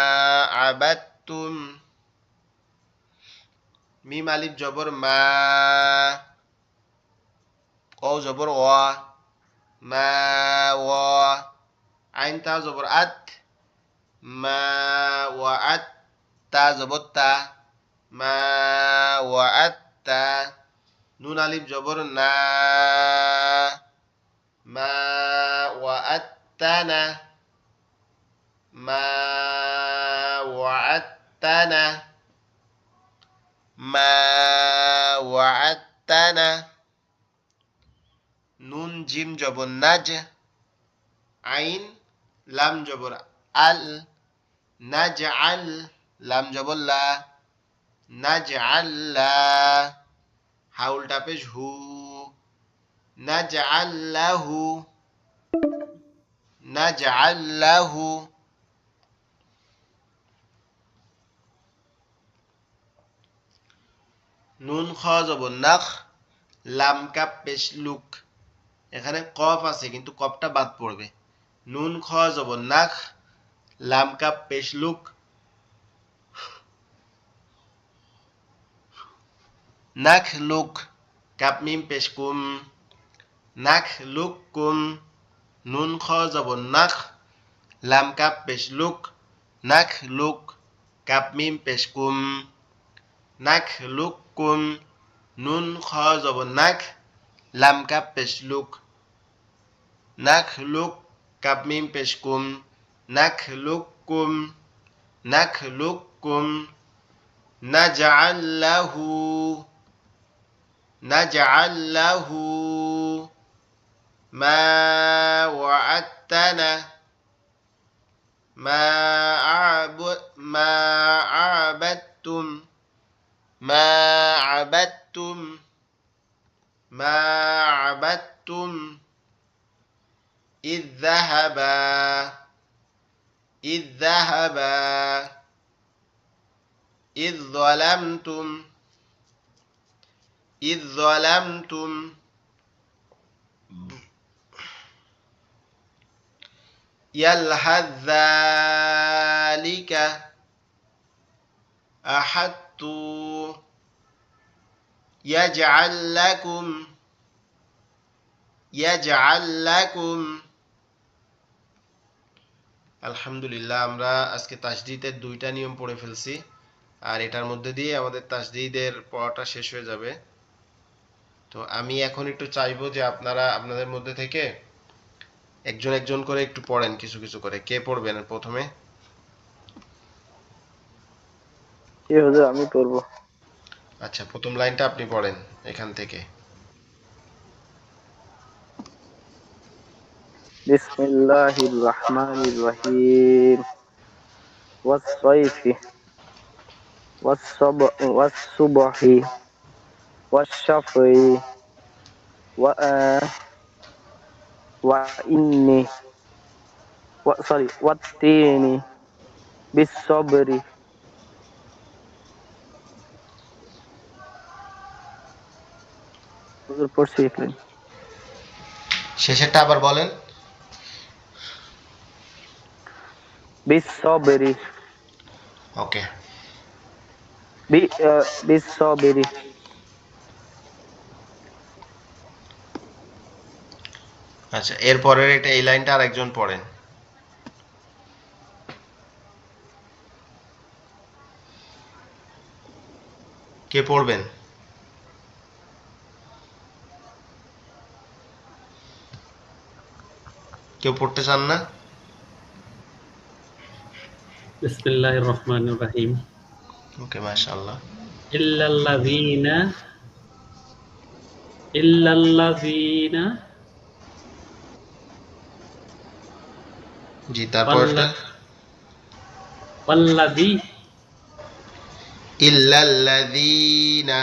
আবাদতুম। মিম আলিফ জবর মা, ও জবর ওয়া, মা ওয়া, আইন তা জবর আত, মা ওয়া আত, তা জবর তা, মা ওয়া আত তা। নুন আলিফ জবর না, মা ওয়া আত তা না, মা ওয়া আত তা না, মা ওয়া আত তা না। নুন জিম জবর নাজ, আইন লাম জবর আল, নাজ আল, লাম জবর লা, নাজ আল্লা, হাউলটা পেশ হু, নাজ আল্লাহু, নাজ আল্লাহু। নুন খ জবর নাখ, লাম কাপ পেশ লুক। এখানে কফ আছে কিন্তু কফটা বাদ পড়বে। নুন খ জবর নাখ, লাম কাপ পেশ লুক, নাখ লুক, কাপ মিম পেশ কুম, নাখ লুক কুম। নুন খ জবর নাখ, লাম কাপ পেশ লুক, নাখ লুক, কাপ মিম পেশ কুম, নাখ লুক কুম। নুন খ জবর নাখ, লাম কাপ পেশ লুক, নাখ লুক, কাপ মিম পেশ কুম, নাখ লুক কুম, নাখ লুক কুম। নাজআল লাহু, নাজআল লাহু, মা ওয়া'আদতানা, মা মা আবাদতুম, মা আবাদতুম, মা আবাদতুম। إذ ذهبا، إذ ذهبا، إذ ظلمتم، إذ ظلمتم। يلهث ذلك، أحدت، يجعل لكم، يجعل لكم। আলহামদুলিল্লাহ, আমরা আজকে তাসদীদের দুইটা নিয়ম পড়ে ফেলছি, আর এটার মধ্যে দিয়ে আমাদের তাসদীদের পড়াটা শেষ হয়ে যাবে। তো আমি এখন একটু চাইবো যে আপনারা আপনাদের মধ্যে থেকে একজন একজন করে একটু পড়েন, কিছু কিছু করে। কে পড়বেন প্রথমে? জি হুজুর, আমি পড়বো। আচ্ছা, প্রথম লাইনটা আপনি পড়েন এখান থেকে। বিসমিল্লাহির রহমানির রহিম। ওয়াস-সাইফি ওয়াস-সুবহি ওয়াশ-শাফঈ ওয়া ওয়া ইন্নী ওয়াত-তিনি বিস-সাবরি। হুজুর পড়ছি এক লাইন। শেষেরটা আবার বলেন। বিসবেরি। ওকে। বিসবেরি। আচ্ছা, এরপরের এই লাইনটা আরেকজন পড়েন। কে পড়বেন? কেউ পড়তে চান না? বিসমিল্লাহির রহমানির রহিম। ওকে, মাশাআল্লাহ। ইল্লাল্লাযীনা ইল্লাল্লাযীনা জি, তারপরটা। ওয়াল্লাযী ইল্লাল্লাযীনা।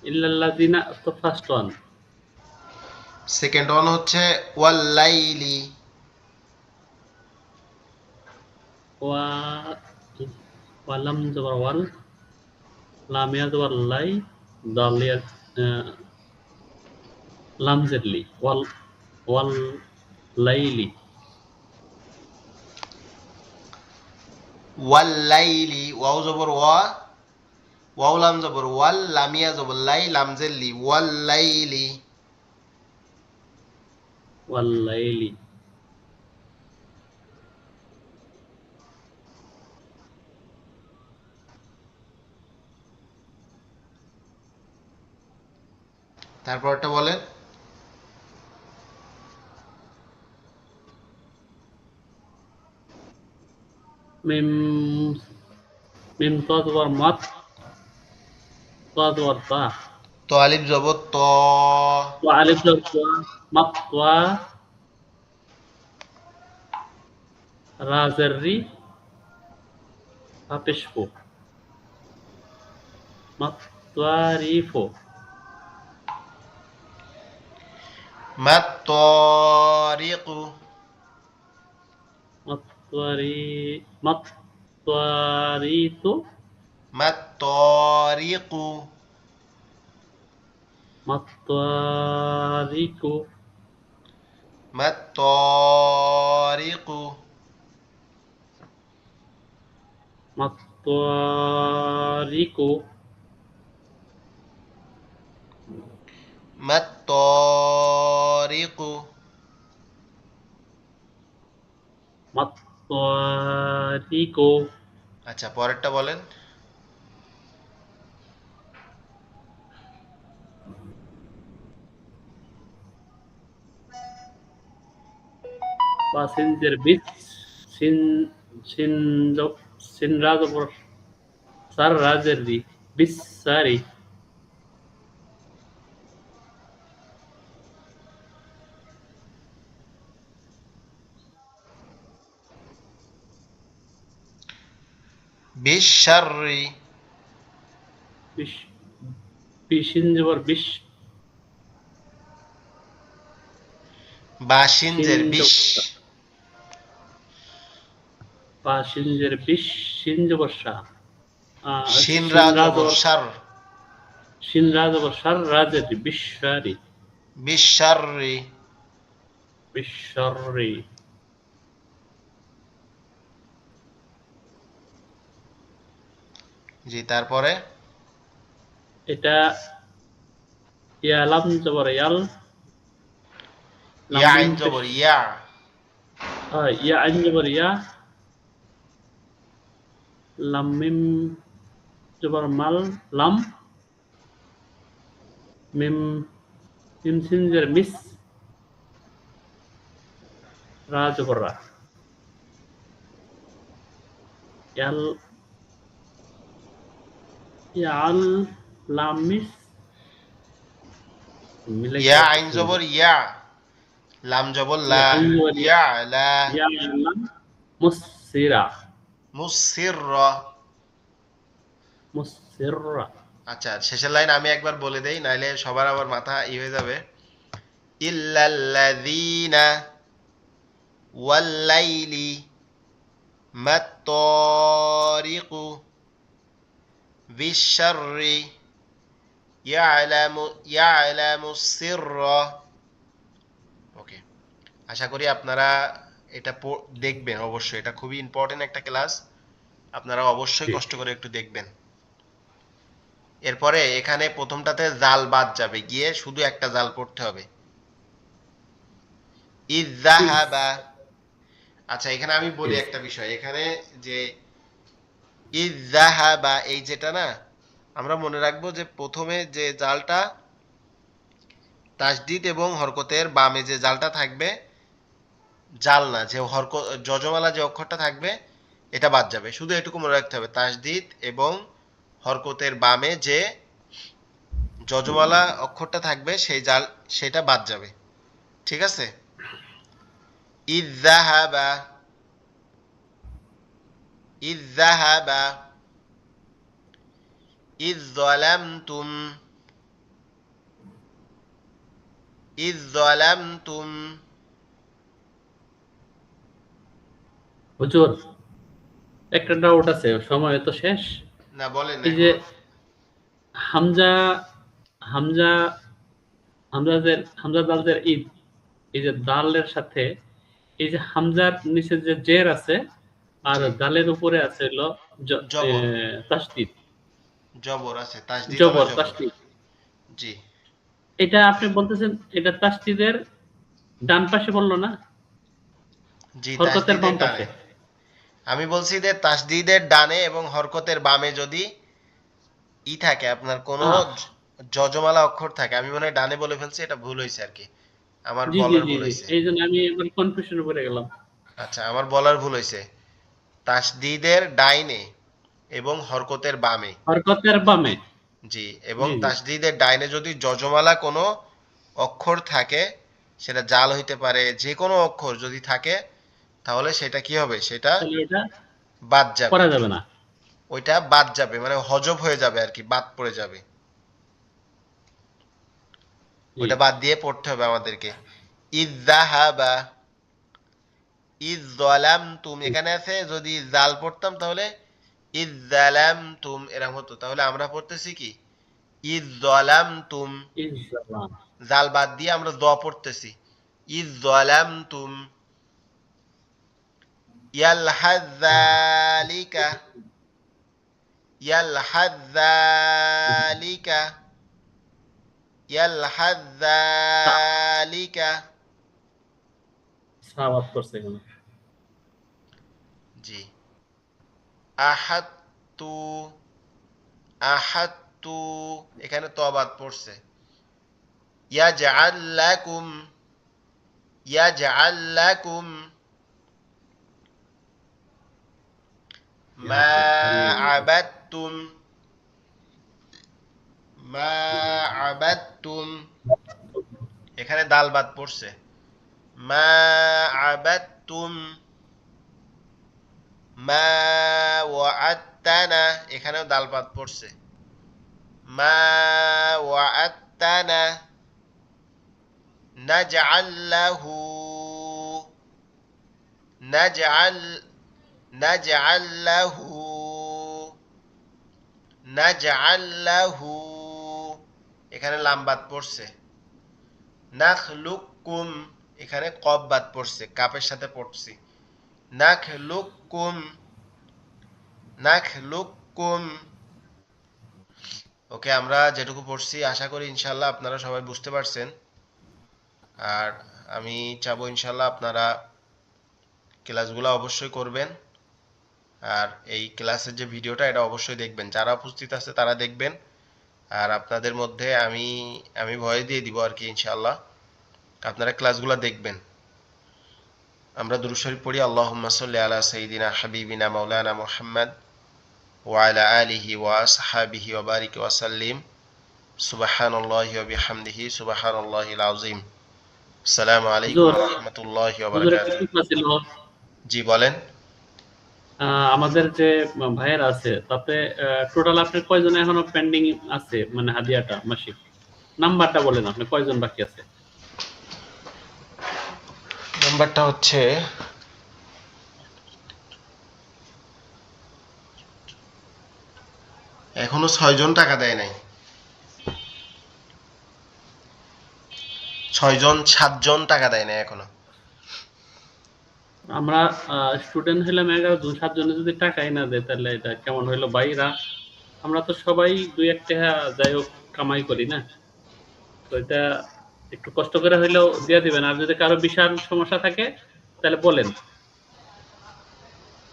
ইল্লাল্লাযীনা তো ফার্স্ট ওয়ান। সেকেন্ড ওয়ান হচ্ছে ওয়াল্লাইলি। ওয়া ওয়ালাম জবর ওয়াল, লামিয়া জবর লাই, দালিয়া লামজেরলি, ওয়াল লাইলি। ওয়াল্লাইলি, ওয়াও জবর ওয়া, ওয়াও লাম জবর ওয়াল, লামিয়া জবর লাই, লামজের লি, ওয়াল্লাইলি। ওয়াল লাইলি। তারপরটা বলেন। মিম মিম তো জবর মাত, তো জবর তা, তো আলিফ জবর ত। তো আলিফ জবর তোয়া, মাত তোয়া, রা জেররি, ফাপেশফু, মাত তোয়ারিফু, মাত তরিকু। মাত তোয়ারি, মাত তোয়ারিতু, মাত তরিকু। মাত তোয়ারিকু, মাত তরিকু। মাত তোয়ারিকু, মাত তরিকু। মাত তোয়ারিকু। আচ্ছা, পরেরটা বলেন। বা সিনজের বিচ, সিন সিন সিন রাজ উপর সার রাজের রি, বিসারি। বিশাররি। বিশ, বিশিন জবর বিশ, সিন বাসিনজের বিশ। বা সিনজের বিশ, সিন জবর শাহ, শিন সিন রাজ রাজ জবর জবর, সার। সিন রাজ জবর সার রাজের রি, বিশারি। বিশাররি। বিশারি। জি, তারপরে। এটা ইয়ালাম জবর ইয়াল, লাম ইয়া মিম আইন পেশ, জবর ইয়া। ইয়া আইন জবর ইয়া, লাম মিম জবর মাল, লাম, মিম মিম সিনজের মিস, রা জবর রা, ইয়াল ইয়াল, লাম মিস, মিলে ইয়া আইন জবর ইয়া, লাম জবর লা, ইয়া আইন জবর ইয়া, ইয়া লা। ইয়া লাম মুসসিরা, মুসিররা। মুসসিরা। আচ্ছা, শেষের লাইন আমি একবার বলে দেই, নাইলে সবার আবার মাথা হয়ে যাবে। ইল্লাল্লাযীনা ওয়াল্লাইলি মাত-তারিকু বিশ-শাররি ইয়ালামু সিররা। ওকে, আশা করি আপনারা এটা দেখবেন অবশ্যই, এটা খুবই ইম্পর্টেন্ট একটা ক্লাস, আপনারা অবশ্যই জি। কষ্ট করে একটু দেখবেন। এরপরে এখানে প্রথমটাতে জাল বাদ যাবে, গিয়ে শুধু একটা জাল পড়তে হবে, ইযযাহাবা। আচ্ছা, এখানে আমি বলি একটা বিষয়, এখানে যে ইযযাহাবা এই যেটা না, আমরা মনে রাখবো যে প্রথমে যে জালটা তাসদিদ এবং হরকতের বামে যে জালটা থাকবে, জাল না, যে যজমালা যে অক্ষরটা থাকবে এটা বাদ যাবে, শুধু এটুকু মনে রাখতে হবে, তাসদিদ এবং হরকতের বামে যে যজমালা অক্ষরটা থাকবে সেই জাল, সেটা বাদ যাবে। ঠিক আছে? ইযযাহাবা, ইযযাহাবা, ইযযালামতুম, ইযযালামতুম। হুজুর, একটা ডাউট আছে, সময় তো শেষ। না, বলেন এই যে এখনো। হামজা হামজা হামজা দালদের ঈদ, এই যে দালের সাথে এই যে হামজার নিচে যে জের আছে আর জি, দালের উপরে আছে হলো জবর, তাসদিদ, জবর আছে, তাসদিদ হলো জবর, জবর। তাসদিদ। জি, এটা আপনি বলতেছেন এটা তাসদিদের ডান পাশে বললো না, জি, হরকতের তাসদিদের বাম ডানে। পাশে? আমি বলছি যে তাসদিদের ডানে এবং হরকতের বামে যদি থাকে, আপনার কোনো আহ, যজমালা অক্ষর থাকে, আমি মনে হয় ডানে বলে ফেলছি, এটা ভুল হয়েছে আর কি, আমার জি জি বলার জি ভুল জি, হয়েছে। এই জন্য আমি এবার কনফিউশনে পড়ে গেলাম। আচ্ছা, আমার বলার ভুল হয়েছে, তাসদিদের ডাইনে এবং হরকতের বামে। হরকতের বামে। জি, এবং জি জি। তাসদিদের ডাইনে যদি যজমালা কোনো অক্ষর থাকে, সেটা জাল হইতে পারে, যে কোনো অক্ষর যদি থাকে, তাহলে সেটা কি হবে, সেটা তাহলে এটা বাদ যাবে। করা যাবে না। ওইটা বাদ যাবে মানে হজব হয়ে যাবে আর কি, বাদ পড়ে যাবে, জি। ওইটা বাদ দিয়ে পড়তে হবে আমাদেরকে। ইযযাহাবা, ইযযালামতুম, এখানে আছে যদি জাল পড়তাম তাহলে ইযযালামতুম এরকম হতো, তাহলে আমরা পড়তেছি কি ইযযালামতুম, ইসলাম। জাল বাদ দিয়ে আমরা দ পড়তেছি, ইযযালামতুম। ইয়ালহাযালিকা, ইয়ালহাযালিকা, ইয়ালহাযালিকা। সাবাত করছে এখানে। জি, আহাত্তু, আহাত্তু, এখানে তো বাদ পড়ছে, ইয়াজআল লাকুম, ইয়াজআল লাকুম, ইয়া মা আল্লাহ। আবাদতুম, মা আবাদতুম, এখানে দাল বাদ পড়ছে, মা আবাদতুম, মা ওয়াআত্তানা, এখানেও দাল বাদ পড়ছে, মা ওয়াআত্তানা, নাজআল লাহু, নাজআল, নাজআল লাহু, নাজআল লাহু, এখানে লাম বাদ পড়ছে, নাখলুকুম, এখানে কফ বাদ পড়ছে, কাপের সাথে পড়ছি, নাখলুকুম, নাখলুকুম। ওকে, আমরা যেটুকু পড়ছি আশা করি ইনশাল্লাহ আপনারা সবাই বুঝতে পারছেন। আর আমি চাবো ইনশাল্লাহ আপনারা ক্লাসগুলো অবশ্যই করবেন, আর এই ক্লাসের যে ভিডিওটা এটা অবশ্যই দেখবেন, যারা উপস্থিত আছে তারা দেখবেন, আর আপনাদের মধ্যে আমি আমি ভয় দিয়ে দিব আর কি, ইনশাল্লাহ আপনারা ক্লাসগুলো দেখবেন। আমরা দুরূদ শরীফ পড়ি, আল্লাহুম্মা সাল্লি আলা সাইয়্যিদিনা হাবিবিনা মাওলানা মুহাম্মদ ওয়া আলা আলিহি ওয়া আসহাবিহি ওয়া বারিক ওয়া সাল্লিম, সুবহানাল্লাহি ওয়া বিহামদিহি সুবহানাল্লাহিল আযীম। আসসালামু আলাইকুম হুজুর, ওয়া রাহমাতুল্লাহি ওয়া হুজুর একটা বারাকাতুহু। প্রশ্ন ছিল। জি, বলেন। আমাদের যে ভাইয়ের আছে তাতে টোটাল আপনি কয়জন এখনো পেন্ডিং আছে, মানে হাদিয়াটা মাসিক নাম্বারটা বলেন, আপনি কয়জন বাকি আছে? নাম্বারটা হচ্ছে, এখনো 6 জন টাকা দেয় নাই। 6 জন 7 জন টাকা দেয় না এখনো। আমরা স্টুডেন্ট হইলাম 11 জন, 7 জনে যদি টাকাই না দেয় তাহলে এটা কেমন হইলো ভাইরা? আমরা তো সবাই 2-1 টাকা যাই হোক কামাই করি না? তো এটা একটু কষ্ট করে হইলেও দিয়ে দিবেন। আর যদি কারো বিশাল সমস্যা থাকে তাহলে বলেন।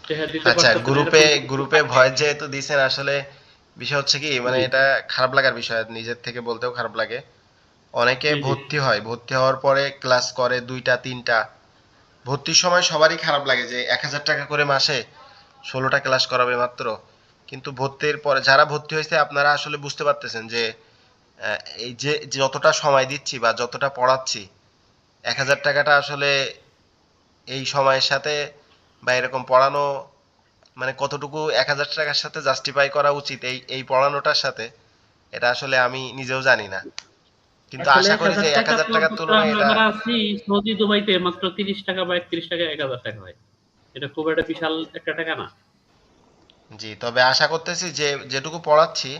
টাকা দিতে আচ্ছা, পারতেছেন গ্রুপে এরকম গ্রুপে ভয়েস যেহেতু দিছেন, আসলে বিষয় হচ্ছে কি, মানে জি, এটা খারাপ লাগার বিষয়, নিজের থেকে বলতেও খারাপ লাগে। অনেকে জি, জি। ভর্তি হয়, ভর্তি হওয়ার পরে ক্লাস করে 2টা 3টা। ভর্তির সময় সবারই খারাপ লাগে যে 1000 টাকা করে মাসে 16টা ক্লাস করাবে মাত্র। কিন্তু ভর্তির পরে যারা ভর্তি হয়েছে, আপনারা আসলে বুঝতে পারতেছেন যে এই যে যতটা সময় দিচ্ছি বা যতটা পড়াচ্ছি, 1000 টাকাটা আসলে এই সময়ের সাথে বা এরকম পড়ানো, মানে কতটুকু 1000 টাকার সাথে জাস্টিফাই করা উচিত এই এই পড়ানোটার সাথে, এটা আসলে আমি নিজেও জানি না। কিন্তু আসলে আশা করি যে 1000 টাকা 1000 টাকার তো তুলনায় আমরা এটা, যারা আছি সৌদি দুবাইতে মাত্র 30 টাকা বা 31 টাকা 1000 টাকা হয়। এটা খুব একটা বিশাল একটা টাকা না। জি, তবে আশা করতেছি যে যেটুকু পড়াচ্ছি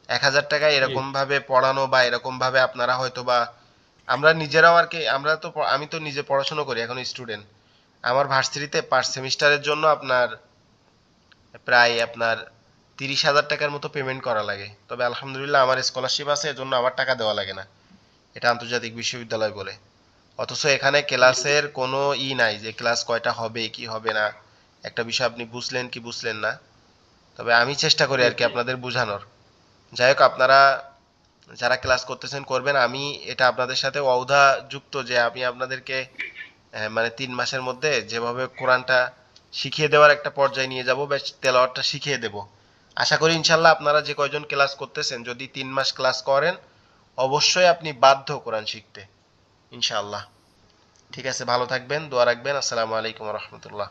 1000 টাকায় জি, এরকম ভাবে পড়ানো বা এরকম ভাবে আপনারা হয়তো বা, আমরা নিজেরাও আর কি, আমরা তো আমি তো নিজে পড়াশোনা করি, এখন স্টুডেন্ট। আমার ভার্সিটিতে পার সেমিস্টারের জন্য প্রায় আপনার 30,000 টাকার মতো পেমেন্ট করা লাগে। তবে আলহামদুলিল্লাহ আমার স্কলারশিপ আছে, এজন্য আমার টাকা দেওয়া লাগে না, এটা আন্তর্জাতিক বিশ্ববিদ্যালয় বলে। অথচ এখানে জি, জি। ক্লাসের কোনো নাই যে ক্লাস কয়টা হবে কি হবে না, একটা বিষয় আপনি বুঝলেন কি বুঝলেন না। তবে আমি চেষ্টা করি জি, আর কি জি। আপনাদের বোঝানোর। যাই হোক, আপনারা যারা ক্লাস করতেছেন করবেন, আমি এটা আপনাদের সাথে অউধা যুক্ত যে আমি আপনাদেরকে মানে 3 মাসের মধ্যে যেভাবে কোরআনটা শিখিয়ে দেওয়ার একটা পর্যায়ে নিয়ে যাব, বেশ তেলাওয়াতটা শিখিয়ে দেব। আশা করি ইনশাল্লাহ আপনারা যে কয়জন ক্লাস করতেছেন, যদি 3 মাস ক্লাস করেন, অবশ্যই আপনি বাধ্য কোরআন শিখতে, ইনশাআল্লাহ। ঠিক আছে, ভালো থাকবেন, দোয়া রাখবেন। আসসালামু আলাইকুম রহমতুল্লাহ।